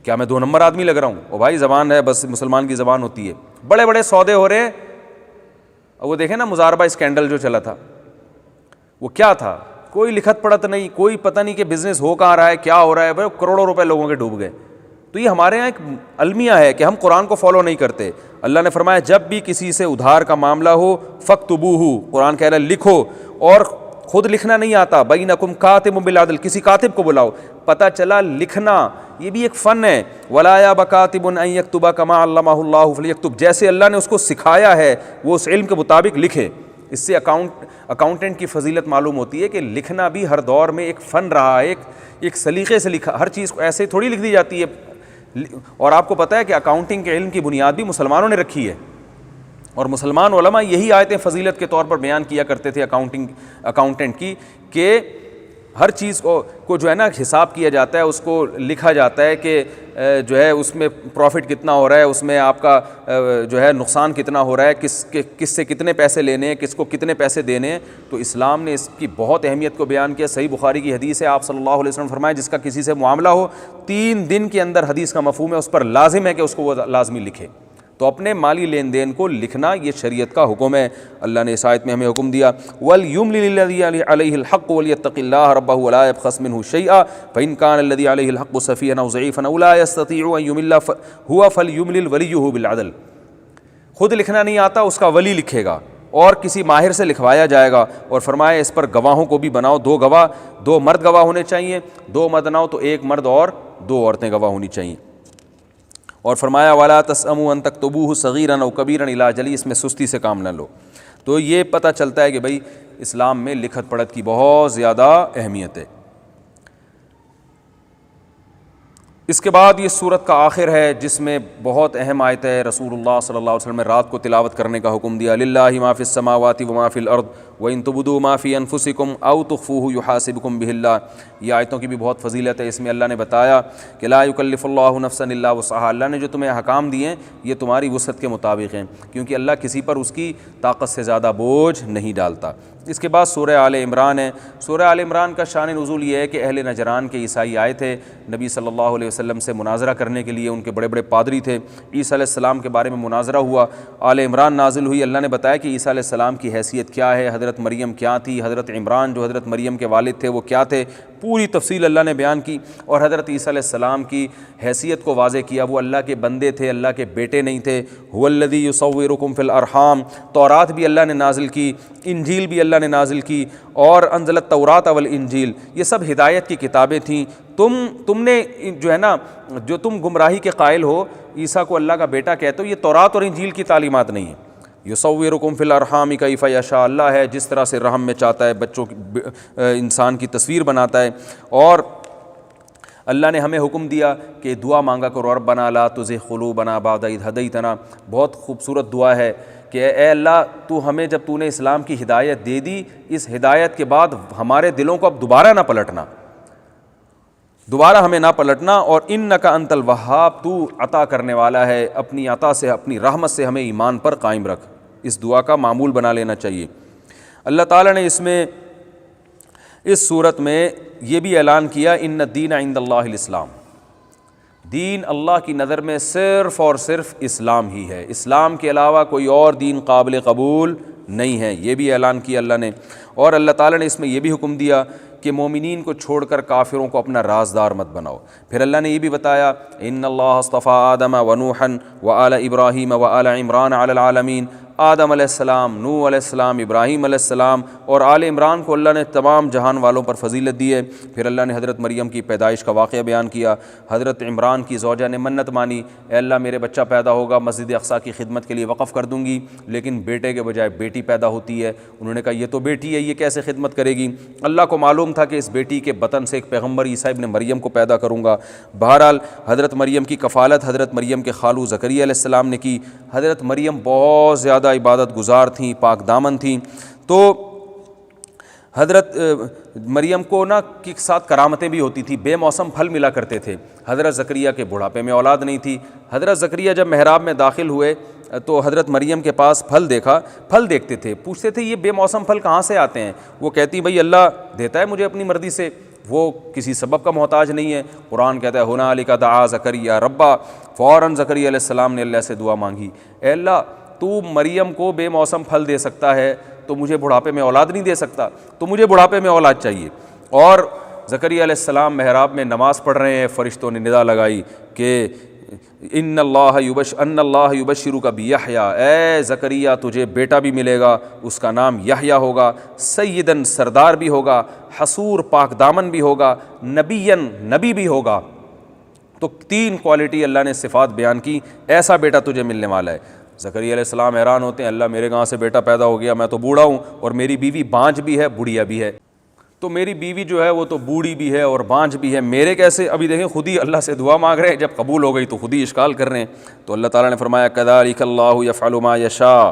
Speaker 2: کیا میں 2 نمبر آدمی لگ رہا ہوں؟ او بھائی زبان ہے، بس مسلمان کی زبان ہوتی ہے. بڑے بڑے سودے ہو رہے ہیں. وہ دیکھیں نا مزاربہ اسکینڈل جو چلا تھا وہ کیا تھا، کوئی لکھت پڑھت نہیں, کوئی پتہ نہیں کہ بزنس ہو کہاں رہا ہے, کیا ہو رہا ہے, بھائی کروڑوں روپے لوگوں کے ڈوب گئے. تو یہ ہمارے یہاں ایک المیہ ہے کہ ہم قرآن کو فالو نہیں کرتے. اللہ نے فرمایا جب بھی کسی سے ادھار کا معاملہ ہو فاکتبوہ, قرآن کہہ رہا ہے لکھو, اور خود لکھنا نہیں آتا, بینکم کاتب بالعدل, کسی کاتب کو بلاؤ. پتہ چلا لکھنا یہ بھی ایک فن ہے. ولا یاب کاتب ان یکتب کما علمہ اللہ فلیکتب, جیسے اللہ نے اس کو سکھایا ہے وہ اس علم کے مطابق لکھے. اس سے اکاؤنٹنٹ کی فضیلت معلوم ہوتی ہے کہ لکھنا بھی ہر دور میں ایک فن رہا ہے, ایک سلیقے سے لکھا, ہر چیز کو ایسے تھوڑی لکھ دی جاتی ہے. اور آپ کو پتہ ہے کہ اکاؤنٹنگ کے علم کی بنیاد بھی مسلمانوں نے رکھی ہے, اور مسلمان علماء یہی آیتیں فضیلت کے طور پر بیان کیا کرتے تھے اکاؤنٹنٹ کی, کہ ہر چیز کو جو ہے نا حساب کیا جاتا ہے, اس کو لکھا جاتا ہے کہ جو ہے اس میں پروفٹ کتنا ہو رہا ہے, اس میں آپ کا جو ہے نقصان کتنا ہو رہا ہے, کس سے کتنے پیسے لینے ہیں, کس کو کتنے پیسے دینے ہیں. تو اسلام نے اس کی بہت اہمیت کو بیان کیا. صحیح بخاری کی حدیث ہے, آپ صلی اللہ علیہ وسلم فرمائے جس کا کسی سے معاملہ ہو 3 دن کے اندر, حدیث کا مفہوم ہے اس پر لازم ہے کہ اس کو وہ لازمی لکھے. تو اپنے مالی لین دین کو لکھنا یہ شریعت کا حکم ہے. اللہ نے اس آیت میں ہمیں حکم دیا وَلْيُمْلِلِ الَّذِي عَلَيْهِ الْحَقُّ وَلْيَتَّقِ اللَّهَ رَبَّهُ وَلَا يَبْخَسْ مِنْهُ شَيْئًا فَإِنْ كَانَ الَّذِي عَلَيْهِ الْحَقُّ سَفِيهًا أَوْ ضَعِيفًا أَوْ لَا يَسْتَطِيعُ أَنْ يُمِلَّ هُوَ فَلْيُمْلِلْ وَلِيُّهُ بِالْعَدْلِ. خود لکھنا نہیں آتا اس کا ولی لکھے گا, اور کسی ماہر سے لکھوایا جائے گا. اور فرمایا اس پر گواہوں کو بھی بناؤ, 2 گواہ, 2 مرد گواہ ہونے چاہیے, 2 مرد نہ ہو تو 1 مرد اور 2 عورتیں گواہ ہونی چاہیے. اور فرمایا وَلَا تَسْأَمُوا أَن تَكْتُبُوهُ صَغِيرًا أَوْ كَبِيرًا إِلَىٰ أَجَلِهِ, اس میں سستی سے کام نہ لو. تو یہ پتہ چلتا ہے کہ بھئی اسلام میں لکھت پڑھت کی بہت زیادہ اہمیت ہے. اس کے بعد یہ سورت کا آخر ہے جس میں بہت اہم آیت ہے. رسول اللہ صلی اللہ علیہ وسلم نے رات کو تلاوت کرنے کا حکم دیا. للہ ما فی السماوات وما فی الارض وان تبدوا ما فی انفسکم او تخفوہ یحاسبکم بہ اللہ. یہ آیتوں کی بھی بہت فضیلت ہے. اس میں اللہ نے بتایا کہ لا یکلف اللہ نفسا الا وسعہا, اللہ نے جو تمہیں احکام دیے ہیں یہ تمہاری وسعت کے مطابق ہیں, کیونکہ اللہ کسی پر اس کی طاقت سے زیادہ بوجھ نہیں ڈالتا. اس کے بعد سورہ آل عمران ہے. سورہ آل عمران کا شان نزول یہ ہے کہ اہل نجران کے عیسائی آئے تھے نبی صلی اللہ علیہ وسلم سے مناظرہ کرنے کے لیے. ان کے بڑے بڑے پادری تھے. عیسیٰ علیہ السلام کے بارے میں مناظرہ ہوا. آل عمران نازل ہوئی. اللہ نے بتایا کہ عیسیٰ علیہ السلام کی حیثیت کیا ہے, حضرت مریم کیا تھی, حضرت عمران جو حضرت مریم کے والد تھے وہ کیا تھے, پوری تفصیل اللہ نے بیان کی. اور حضرت عیسیٰ علیہ السلام کی حیثیت کو واضح کیا. وہ اللہ کے بندے تھے, اللہ کے بیٹے نہیں تھے. هو الذی یصورکم فی الارحام, تورات بھی اللہ نے نازل کی, انجیل بھی اللہ نے نازل کی, اور انزل التوراۃ والانجیل, یہ سب ہدایت کی کتابیں تھیں. تم نے جو ہے نا, جو تم گمراہی کے قائل ہو, عیسیٰ کو اللہ کا بیٹا کہتے ہو, یہ تورات اور انجیل کی تعلیمات نہیں ہیں. یصورکم فی الارحام کیف یشاء, اللہ ہے جس طرح سے رحم میں چاہتا ہے بچوں کی انسان کی تصویر بناتا ہے. اور اللہ نے ہمیں حکم دیا کہ دعا مانگا کرو, ربنا لا تزغ قلوبنا بعد اذ ہدیتنا. بہت خوبصورت دعا ہے کہ اے اللہ تو ہمیں جب تو نے اسلام کی ہدایت دے دی, اس ہدایت کے بعد ہمارے دلوں کو اب دوبارہ نہ پلٹنا, دوبارہ ہمیں نہ پلٹنا. اور انک انت الوہاب, تو عطا کرنے والا ہے, اپنی عطا سے اپنی رحمت سے ہمیں ایمان پر قائم رکھ. اس دعا کا معمول بنا لینا چاہیے. اللہ تعالیٰ نے اس صورت میں یہ بھی اعلان کیا ان الدین عند اللہ الاسلام, دین اللہ کی نظر میں صرف اور صرف اسلام ہی ہے, اسلام کے علاوہ کوئی اور دین قابل قبول نہیں ہے. یہ بھی اعلان کیا اللہ نے. اور اللہ تعالیٰ نے اس میں یہ بھی حکم دیا کہ مومنین کو چھوڑ کر کافروں کو اپنا رازدار مت بناؤ. پھر اللہ نے یہ بھی بتایا ان اللہ اصطفیٰ آدم ونوحا وآل ابراہیم وآل عمران علی العالمین. آدم علیہ السلام, نوح علیہ السلام, ابراہیم علیہ السلام اور آل عمران کو اللہ نے تمام جہان والوں پر فضیلت دی ہے. پھر اللہ نے حضرت مریم کی پیدائش کا واقعہ بیان کیا. حضرت عمران کی زوجہ نے منت مانی, اے اللہ میرے بچہ پیدا ہوگا مسجد اقصیٰ کی خدمت کے لیے وقف کر دوں گی, لیکن بیٹے کے بجائے بیٹی پیدا ہوتی ہے. انہوں نے کہا یہ تو بیٹی ہے, یہ کیسے خدمت کرے گی. اللہ کو معلوم تھا کہ اس بیٹی کے بطن سے ایک پیغمبر عیسیٰ ابن مریم کو پیدا کروں گا. بہرحال حضرت مریم کی کفالت حضرت مریم کے خالو زکریا علیہ السلام نے کی. حضرت مریم بہت زیادہ عبادت گزار تھیں, پاک دامن تھیں. تو حضرت مریم کو کے ساتھ کرامتیں بھی ہوتی تھیں, بے موسم پھل ملا کرتے تھے. حضرت زکریا کے بڑھاپے میں اولاد نہیں تھی. حضرت زکریا جب محراب میں داخل ہوئے تو حضرت مریم کے پاس پھل دیکھا. پھل دیکھتے تھے, پوچھتے تھے یہ بے موسم پھل کہاں سے آتے ہیں. وہ کہتی بھئی اللہ دیتا ہے مجھے اپنی مرضی سے, وہ کسی سبب کا محتاج نہیں ہے. قرآن کہتا ہے ہنالک دعا زکریا ربا, فوراً زکریا علیہ السلام نے اللہ سے دعا مانگی, اے اللہ تو مریم کو بے موسم پھل دے سکتا ہے تو مجھے بڑھاپے میں اولاد نہیں دے سکتا، تو مجھے بڑھاپے میں اولاد چاہیے۔ اور زکریا علیہ السلام محراب میں نماز پڑھ رہے ہیں، فرشتوں نے ندا لگائی کہ ان اللہ یبشرک بیحییٰ، اے زکریا تجھے بیٹا بھی ملے گا، اس کا نام یحییٰ ہوگا، سیدن سردار بھی ہوگا، حصور پاک دامن بھی ہوگا، نبیًا نبی بھی ہوگا۔ تو 3 کوالٹی اللہ نے صفات بیان کی، ایسا بیٹا تجھے ملنے والا ہے۔ زکریا علیہ السلام حیران ہوتے ہیں، اللہ میرے کہاں سے بیٹا پیدا ہو گیا، میں تو بوڑھا ہوں اور میری بیوی بانجھ بھی ہے، بڑھیا بھی ہے، تو میری بیوی جو ہے وہ تو بوڑھی بھی ہے اور بانجھ بھی ہے، میرے کیسے؟ ابھی دیکھیں خود ہی اللہ سے دعا مانگ رہے ہیں، جب قبول ہو گئی تو خود ہی اشکال کر رہے ہیں۔ تو اللہ تعالیٰ نے فرمایا کذالک اللہ یفعل ما یشاء،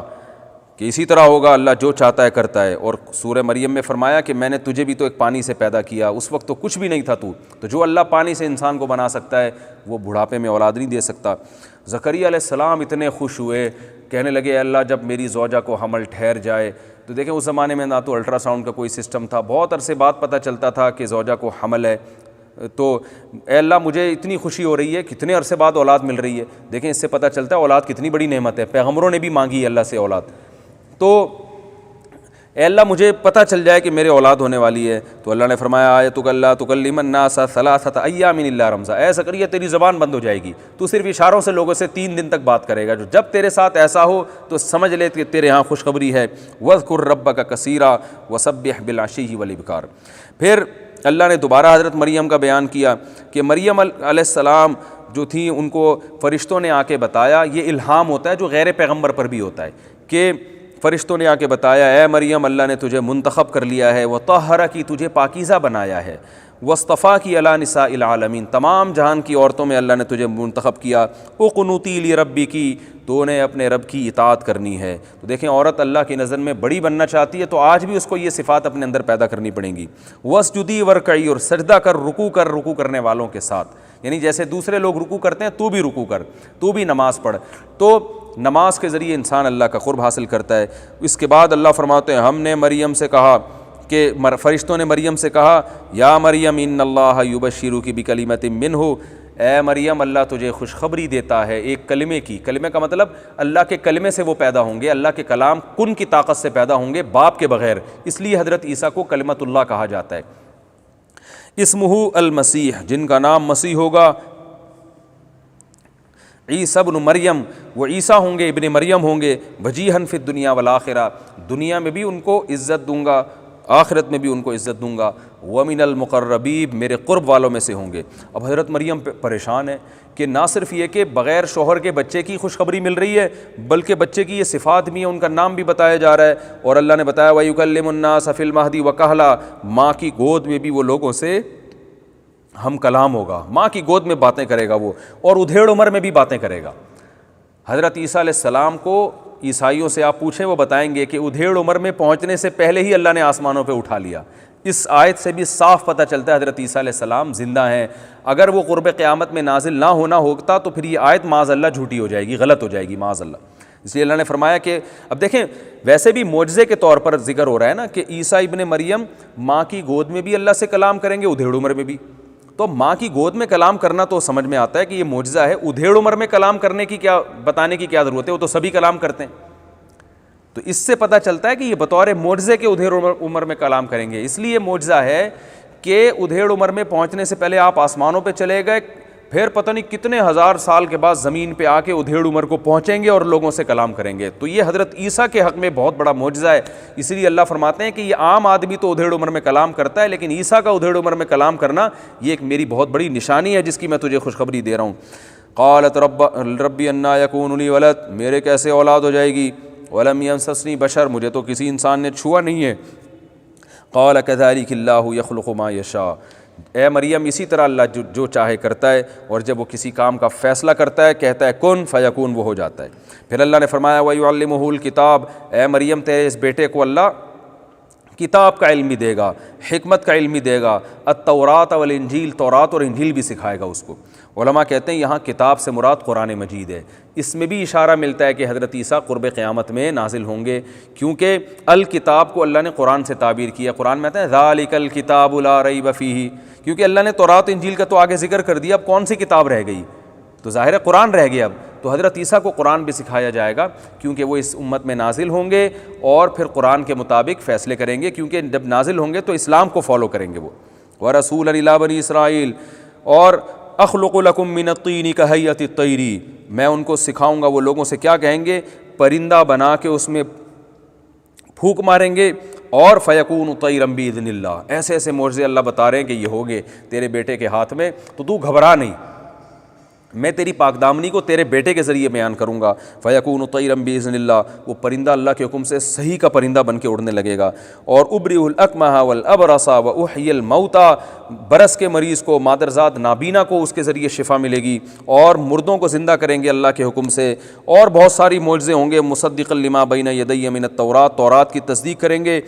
Speaker 2: کہ اسی طرح ہوگا، اللہ جو چاہتا ہے کرتا ہے۔ اور سورہ مریم میں فرمایا کہ میں نے تجھے بھی تو ایک پانی سے پیدا کیا، اس وقت تو کچھ بھی نہیں تھا تو جو اللہ پانی سے انسان کو بنا سکتا ہے وہ بڑھاپے میں اولاد نہیں دے سکتا۔ زکریا علیہ السلام اتنے خوش ہوئے، کہنے لگے اے اللہ جب میری زوجہ کو حمل ٹھہر جائے، تو دیکھیں اس زمانے میں نہ تو الٹرا ساؤنڈ کا کوئی سسٹم تھا، بہت عرصے بعد پتہ چلتا تھا کہ زوجہ کو حمل ہے، تو اے اللہ مجھے اتنی خوشی ہو رہی ہے، کتنے عرصے بعد اولاد مل رہی ہے۔ دیکھیں اس سے پتہ چلتا ہے اولاد کتنی بڑی نعمت ہے، پیغمبروں نے بھی مانگی ہے اللہ سے اولاد۔ تو اے اللہ مجھے پتہ چل جائے کہ میرے اولاد ہونے والی ہے، تو اللہ نے فرمایا آیتک اللہ تکلم الناس ثلاثۃ ایام الا رمزا، اے زکریا تیری زبان بند ہو جائے گی، تو صرف اشاروں سے لوگوں سے 3 دن تک بات کرے گا، جو جب تیرے ساتھ ایسا ہو تو سمجھ لے کہ تیرے ہاں خوشخبری ہے۔ واذکر ربک کثیرا وسبح بالعشی والابکار۔ پھر اللہ نے دوبارہ حضرت مریم کا بیان کیا کہ مریم علیہ السلام جو تھیں ان کو فرشتوں نے آ کے بتایا، یہ الہام ہوتا ہے جو غیر پیغمبر پر بھی ہوتا ہے، کہ فرشتوں نے آ کے بتایا اے مریم اللہ نے تجھے منتخب کر لیا ہے، وطہرہ کی تجھے پاکیزہ بنایا ہے، واصطفیٰ کی علی نساء العالمین تمام جہان کی عورتوں میں اللہ نے تجھے منتخب کیا، اقنوتی لربی کی تو نے اپنے رب کی اطاعت کرنی ہے۔ تو دیکھیں عورت اللہ کی نظر میں بڑی بننا چاہتی ہے تو آج بھی اس کو یہ صفات اپنے اندر پیدا کرنی پڑیں گی۔ واسجدی ورکعی، اور سجدہ کر، رکوع کرنے والوں کے ساتھ، یعنی جیسے دوسرے لوگ رکوع کرتے ہیں تو بھی رکوع کر، تو بھی نماز پڑھ۔ تو نماز کے ذریعے انسان اللہ کا قرب حاصل کرتا ہے۔ اس کے بعد اللہ فرماتے ہیں ہم نے مریم سے کہا کہ فرشتوں نے مریم سے کہا یا مریم ان اللہ یبشرک بکلمۃ منہ، اے مریم اللہ تجھے خوشخبری دیتا ہے ایک کلمے کی، کلمے کا مطلب اللہ کے کلمے سے وہ پیدا ہوں گے، اللہ کے کلام کن کی طاقت سے پیدا ہوں گے، باپ کے بغیر، اس لیے حضرت عیسیٰ کو کلمۃ اللہ کہا جاتا ہے۔ اسمہ المسیح، جن کا نام مسیح ہوگا، عیسیٰ ابن مریم، وہ عیسیٰ ہوں گے ابن مریم ہوں گے، وجیہن فی الدنیا والآخرہ، دنیا میں بھی ان کو عزت دوں گا، آخرت میں بھی ان کو عزت دوں گا، ومن المقربین، میرے قرب والوں میں سے ہوں گے۔ اب حضرت مریم پریشان ہے کہ نہ صرف یہ کہ بغیر شوہر کے بچے کی خوشخبری مل رہی ہے، بلکہ بچے کی یہ صفات بھی ہیں، ان کا نام بھی بتایا جا رہا ہے، اور اللہ نے بتایا وَيُكَلِّمُ النَّاسَ فِي الْمَهْدِ وَكَهْلًا، ماں کی گود میں بھی وہ لوگوں سے ہم کلام ہوگا، ماں کی گود میں باتیں کرے گا وہ، اور ادھیڑ عمر میں بھی باتیں کرے گا۔ حضرت عیسیٰ علیہ السلام کو عیسائیوں سے آپ پوچھیں وہ بتائیں گے کہ ادھیڑ عمر میں پہنچنے سے پہلے ہی اللہ نے آسمانوں پہ اٹھا لیا۔ اس آیت سے بھی صاف پتہ چلتا ہے حضرت عیسیٰ علیہ السلام زندہ ہیں، اگر وہ قرب قیامت میں نازل نہ ہونا ہوتا تو پھر یہ آیت معاذ اللہ جھوٹی ہو جائے گی، غلط ہو جائے گی معاذ اللہ۔ اس لیے اللہ نے فرمایا کہ اب دیکھیں ویسے بھی معجزے کے طور پر ذکر ہو رہا ہے نا کہ عیسیٰ ابن مریم ماں کی گود میں بھی اللہ سے کلام کریں گے، ادھیڑ عمر میں بھی، تو ماں کی گود میں کلام کرنا تو سمجھ میں آتا ہے کہ یہ معجزہ ہے، ادھیڑ عمر میں کلام کرنے کی کیا بتانے کی کیا ضرورت ہے، وہ تو سبھی کلام کرتے ہیں۔ تو اس سے پتہ چلتا ہے کہ یہ بطور معجزے کے ادھیڑ عمر میں کلام کریں گے، اس لیے معجزہ ہے کہ ادھیڑ عمر میں پہنچنے سے پہلے آپ آسمانوں پہ چلے گئے، پھر پتہ نہیں کتنے ہزار سال کے بعد زمین پہ آ کے ادھیڑ عمر کو پہنچیں گے اور لوگوں سے کلام کریں گے۔ تو یہ حضرت عیسیٰ کے حق میں بہت بڑا معجزہ ہے، اس لیے اللہ فرماتے ہیں کہ یہ عام آدمی تو ادھیڑ عمر میں کلام کرتا ہے، لیکن عیسیٰ کا ادھیڑ عمر میں کلام کرنا یہ ایک میری بہت بڑی نشانی ہے جس کی میں تجھے خوشخبری دے رہا ہوں۔ قالت ربی انا یکون لی ولد، میرے کیسے اولاد ہو جائے گی، ولم یمسسنی بشر، مجھے تو کسی انسان نے چھوا نہیں ہے۔ قال کذلک اللہ یخلق ما یشاء، اے مریم اسی طرح اللہ جو چاہے کرتا ہے، اور جب وہ کسی کام کا فیصلہ کرتا ہے کہتا ہے کن فیکون، وہ ہو جاتا ہے۔ پھر اللہ نے فرمایا وَيُعَلِّمُهُ الْكِتَابَ، اے مریم تیرے اس بیٹے کو اللہ کتاب کا علم بھی دے گا، حکمت کا علم بھی دے گا، التورات والانجیل، تورات اور انجیل بھی سکھائے گا اس کو۔ علماء کہتے ہیں یہاں کتاب سے مراد قرآن مجید ہے، اس میں بھی اشارہ ملتا ہے کہ حضرت عیسیٰ قرب قیامت میں نازل ہوں گے، کیونکہ الکتاب کو اللہ نے قرآن سے تعبیر کیا۔ قرآن میں آتا ہے ذالک الکتاب لا ریب فیہ، کیونکہ اللہ نے تورات انجیل کا تو آگے ذکر کر دیا، اب کون سی کتاب رہ گئی، تو ظاہر ہے قرآن رہ گیا اب، تو حضرت عیسیٰ کو قرآن بھی سکھایا جائے گا، کیونکہ وہ اس امت میں نازل ہوں گے اور پھر قرآن کے مطابق فیصلے کریں گے، کیونکہ جب نازل ہوں گے تو اسلام کو فالو کریں گے وہ۔ وَرَسُولًا إِلَىٰ بَنِي إِسْرَائِيلَ، اور اخلق لکم من الطین کہیۃ الطیر، میں ان کو سکھاؤں گا، وہ لوگوں سے کیا کہیں گے، پرندہ بنا کے اس میں پھونک ماریں گے، اور فیکون طیرا باذن اللہ، ایسے ایسے معجزے اللہ بتا رہے ہیں کہ یہ ہوگے تیرے بیٹے کے ہاتھ میں، تو گھبرا نہیں، میں تیری پاک دامنی کو تیرے بیٹے کے ذریعے بیان کروں گا۔ فیکون طیرا باذن اللہ، وہ پرندہ اللہ کے حکم سے صحیح کا پرندہ بن کے اڑنے لگے گا۔ اور ابرئ الاکمہ والابرص واحیی الموتى، برس کے مریض کو، مادرزاد نابینا کو اس کے ذریعے شفا ملے گی، اور مردوں کو زندہ کریں گے اللہ کے حکم سے، اور بہت ساری معجزے ہوں گے، مصدقا لما بین یدی من التوراۃ، تورات کی تصدیق کریں گے۔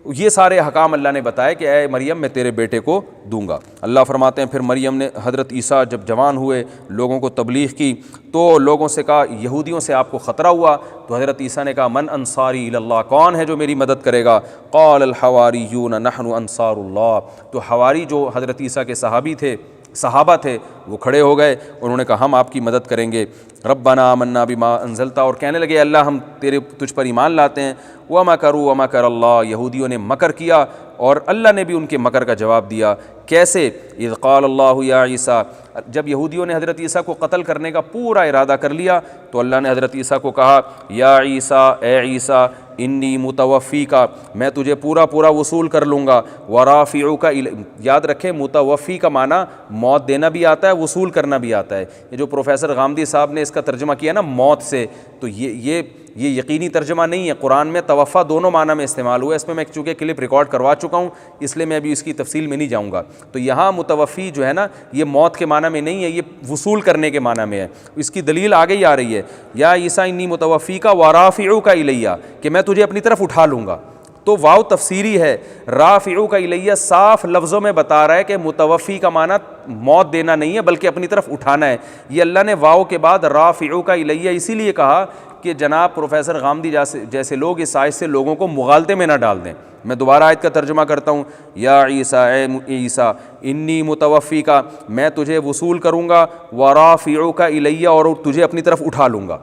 Speaker 2: یہ سارے احکام اللہ نے بتائے کہ اے مریم میں تیرے بیٹے کو دوں گا۔ اللہ فرماتے ہیں پھر مریم نے، حضرت عیسیٰ جب جوان ہوئے، لوگوں کو تبلیغ کی، تو لوگوں سے کہا، یہودیوں سے آپ کو خطرہ ہوا، تو حضرت عیسیٰ نے کہا من انصاری الی اللہ، کون ہے جو میری مدد کرے گا؟ قال الحواریون نحن انصار اللہ، تو حواری جو حضرت عیسیٰ کے صحابہ تھے وہ کھڑے ہو گئے، انہوں نے کہا ہم آپ کی مدد کریں گے۔ ربنا آمنا بما انزلتا، اور کہنے لگے اللہ ہم تجھ پر ایمان لاتے ہیں۔ ومکروا ومکر اللہ، یہودیوں نے مکر کیا اور اللہ نے بھی ان کے مکر کا جواب دیا۔ کیسے؟ اذ قال اللہ یا عیسیٰ، جب یہودیوں نے حضرت عیسیٰ کو قتل کرنے کا پورا ارادہ کر لیا تو اللہ نے حضرت عیسیٰ کو کہا یا عیسیٰ، اے عیسیٰ، انی متوفی کا، میں تجھے پورا وصول کر لوں گا، ورافعک، یاد رکھیں متوفی کا معنی موت دینا بھی آتا ہے، وصول کرنا بھی آتا ہے۔ یہ جو پروفیسر غامدی صاحب نے اس کا ترجمہ کیا نا موت سے، تو یہ یقینی ترجمہ نہیں ہے، قرآن میں توفا دونوں معنی میں استعمال ہوا ہے، اس میں چونکہ کلپ ریکارڈ کروا چکا ہوں اس لیے میں ابھی اس کی تفصیل میں نہیں جاؤں گا۔ تو یہاں متوفی جو ہے نا، یہ موت کے معنی میں نہیں ہے، یہ وصول کرنے کے معنی میں ہے۔ اس کی دلیل آگے ہی آ رہی ہے، یا عیسیٰ انی متوفی کا ورافعک الیہ، کہ میں تجھے اپنی طرف اٹھا لوں گا۔ تو واو تفسیری ہے، رافعک الیہ صاف لفظوں میں بتا رہا ہے کہ متوفی کا معنی موت دینا نہیں ہے بلکہ اپنی طرف اٹھانا ہے۔ یہ اللہ نے واو کے بعد رافعک الیہ اسی لیے کہا کہ جناب پروفیسر غامدی جیسے لوگ اس آیت سے لوگوں کو مغالطے میں نہ ڈال دیں۔ میں دوبارہ آیت کا ترجمہ کرتا ہوں، یا عیسیٰ، اے عیسیٰ، انی متوفی کا، میں تجھے وصول کروں گا، ورافعک الیہ، اور تجھے اپنی طرف اٹھا لوں گا۔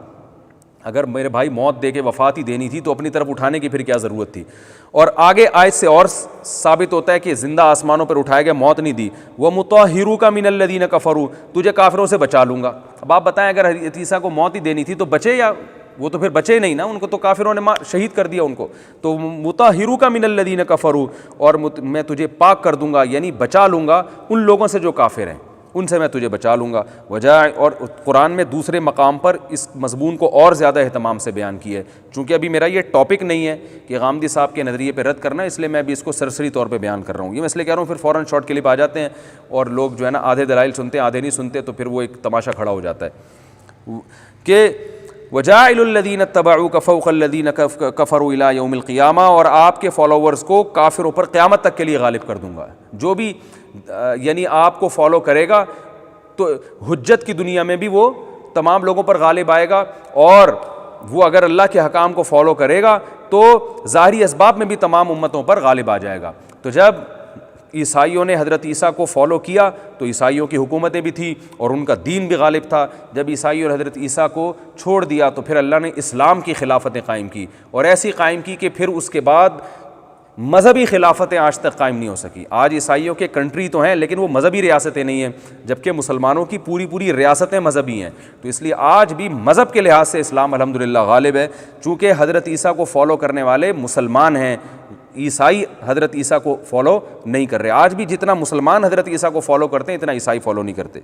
Speaker 2: اگر میرے بھائی موت دے کے وفات ہی دینی تھی تو اپنی طرف اٹھانے کی پھر کیا ضرورت تھی؟ اور آگے آیت سے اور ثابت ہوتا ہے کہ زندہ آسمانوں پر اٹھایا گیا، موت نہیں دی۔ وَمُطَهِّرُكَ مِنَ الَّذِينَ كَفَرُوا، تجھے کافروں سے بچا لوں گا۔ اب آپ بتائیں اگر حضرت عیسیٰ کو موت ہی دینی تھی تو بچے، یا وہ تو پھر بچے نہیں نا، ان کو تو کافروں نے شہید کر دیا ان کو۔ تو مُطَهِّرُكَ مِنَ الَّذِينَ كَفَرُوا، اور میں تجھے پاک کر دوں گا، یعنی بچا لوں گا ان لوگوں سے جو کافر ہیں، ان سے میں تجھے بچا لوں گا۔ اور قرآن میں دوسرے مقام پر اس مضمون کو اور زیادہ اہتمام سے بیان کیا ہے۔ چونکہ ابھی میرا یہ ٹاپک نہیں ہے کہ غامدی صاحب کے نظریے پہ رد کرنا، اس لیے میں ابھی اس کو سرسری طور پہ بیان کر رہا ہوں۔ یہ میں اس لیے کہہ رہا ہوں پھر فوراً شارٹ کلپ آ جاتے ہیں اور لوگ جو ہے نا آدھے دلائل سنتے ہیں آدھے نہیں سنتے، تو پھر وہ ایک تماشا کھڑا ہو جاتا ہے کہ وَجَاعِلُ الَّذِينَ اتَّبَعُوكَ فَوْقَ الَّذِينَ كَفَرُوا إِلَىٰ يَوْمِ الْقِيَامَةِ، اور آپ کے فالوورز کو کافروں پر قیامت تک کے لیے غالب کر دوں گا۔ جو بھی یعنی آپ کو فالو کرے گا تو حجت کی دنیا میں بھی وہ تمام لوگوں پر غالب آئے گا، اور وہ اگر اللہ کے حکام کو فالو کرے گا تو ظاہری اسباب میں بھی تمام امتوں پر غالب آ جائے گا۔ تو جب عیسائیوں نے حضرت عیسیٰ کو فالو کیا تو عیسائیوں کی حکومتیں بھی تھیں اور ان کا دین بھی غالب تھا۔ جب عیسائیوں نے حضرت عیسیٰ کو چھوڑ دیا تو پھر اللہ نے اسلام کی خلافتیں قائم کی، اور ایسی قائم کی کہ پھر اس کے بعد مذہبی خلافتیں آج تک قائم نہیں ہو سکی۔ آج عیسائیوں کے کنٹری تو ہیں لیکن وہ مذہبی ریاستیں نہیں ہیں، جبکہ مسلمانوں کی پوری ریاستیں مذہبی ہیں۔ تو اس لیے آج بھی مذہب کے لحاظ سے اسلام الحمدللہ غالب ہے، چونکہ حضرت عیسیٰ کو فالو کرنے والے مسلمان ہیں، عیسائی حضرت عیسیٰ کو فالو نہیں کر رہے۔ آج بھی جتنا مسلمان حضرت عیسیٰ کو فالو کرتے ہیں اتنا عیسائی فالو نہیں کرتے۔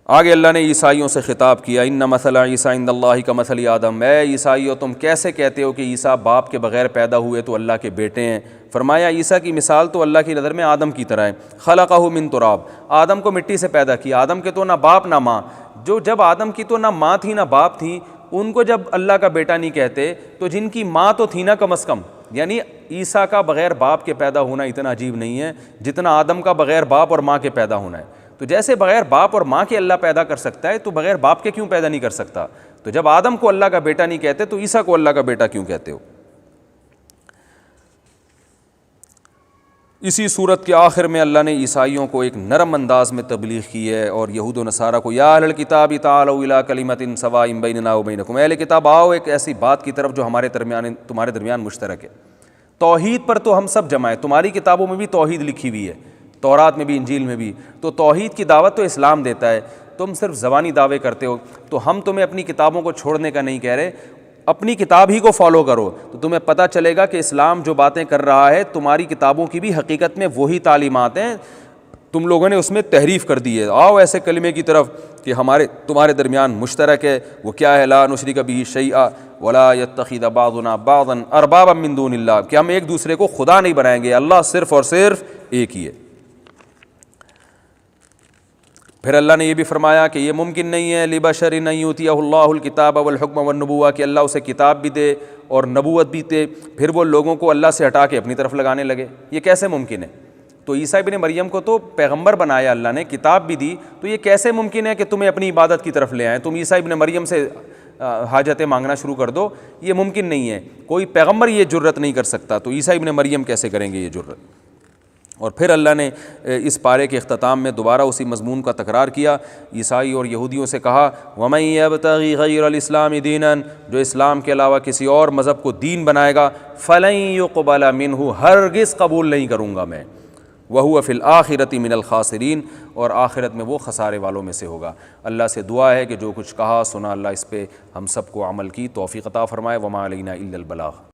Speaker 2: آگے اللہ نے عیسائیوں سے خطاب کیا، ان مثل عیسیٰ عند اللہ کمثل آدم، اے عیسائیوں تم کیسے کہتے ہو کہ عیسیٰ باپ کے بغیر پیدا ہوئے تو اللہ کے بیٹے ہیں؟ فرمایا عیسیٰ کی مثال تو اللہ کی نظر میں آدم کی طرح ہے، خلقہ من تراب، آدم کو مٹی سے پیدا کیا۔ آدم کے تو نہ باپ نہ ماں، جب آدم کی تو نہ ماں تھی نہ باپ تھی، ان کو جب اللہ کا بیٹا نہیں کہتے تو جن کی ماں تو تھی نا کم از کم، یعنی عیسیٰ کا بغیر باپ کے پیدا ہونا اتنا عجیب نہیں ہے جتنا آدم کا بغیر باپ اور ماں کے پیدا ہونا ہے۔ تو جیسے بغیر باپ اور ماں کے اللہ پیدا کر سکتا ہے تو بغیر باپ کے کیوں پیدا نہیں کر سکتا؟ تو جب آدم کو اللہ کا بیٹا نہیں کہتے تو عیسیٰ کو اللہ کا بیٹا کیوں کہتے ہو؟ اسی صورت کے آخر میں اللہ نے عیسائیوں کو ایک نرم انداز میں تبلیغ کی ہے اور یہود و نصارہ کو، یا اہل الکتاب تعالوا الی کلمۃ سواء بیننا وبینکم، اہل کتاب آؤ ایک ایسی بات کی طرف جو ہمارے درمیان مشترک ہے۔ توحید پر تو ہم سب جمع ہیں، تمہاری کتابوں میں بھی توحید لکھی ہوئی ہے، تورات میں بھی انجیل میں بھی، تو توحید کی دعوت تو اسلام دیتا ہے، تم صرف زبانی دعوے کرتے ہو، تو ہم تمہیں اپنی کتابوں کو چھوڑنے کا نہیں کہہ رہے، اپنی کتاب ہی کو فالو کرو تو تمہیں پتہ چلے گا کہ اسلام جو باتیں کر رہا ہے تمہاری کتابوں کی بھی حقیقت میں وہی تعلیمات ہیں، تم لوگوں نے اس میں تحریف کر دی ہے۔ آؤ ایسے کلمے کی طرف کہ تمہارے درمیان مشترک ہے، وہ کیا ہے؟ لا نشرک بہ شیئا ولا یتخذ بعضنا بعضا اربابا من دون اللہ، کہ ہم ایک دوسرے کو خدا نہیں بنائیں گے، اللہ صرف اور صرف ایک ہی ہے۔ پھر اللہ نے یہ بھی فرمایا کہ یہ ممکن نہیں ہے لبشر ان یؤتیہ اللہ الکتاب والحکم والنبوہ، کہ اللہ اسے کتاب بھی دے اور نبوت بھی دے، پھر وہ لوگوں کو اللہ سے ہٹا کے اپنی طرف لگانے لگے، یہ کیسے ممکن ہے؟ تو عیسیٰ ابن مریم کو تو پیغمبر بنایا اللہ نے، کتاب بھی دی، تو یہ کیسے ممکن ہے کہ تمہیں اپنی عبادت کی طرف لے آئیں، تم عیسیٰ ابن مریم سے حاجتیں مانگنا شروع کر دو؟ یہ ممکن نہیں ہے، کوئی پیغمبر یہ جرت نہیں کر سکتا، تو عیسیٰ ابن مریم کیسے کریں گے یہ جرت؟ اور پھر اللہ نے اس پارے کے اختتام میں دوبارہ اسی مضمون کا تکرار کیا، عیسائی اور یہودیوں سے کہا وَمَن يَبْتَغِ غَيْرَ الْإِسْلَامِ دِينًا، جو اسلام کے علاوہ کسی اور مذہب کو دین بنائے گا، فَلَن يُقْبَلَ مِنْهُ، ہرگز قبول نہیں کروں گا میں، وَهُوَ فِي الْآخِرَةِ مِنَ الْخَاسِرِينَ، اور آخرت میں وہ خسارے والوں میں سے ہوگا۔ اللہ سے دعا ہے کہ جو کچھ کہا سنا اللہ اس پہ ہم سب کو عمل کی توفیق عطا فرمائے، وَمَا عَلَيْنَا إِلَّا الْبَلَاغُ۔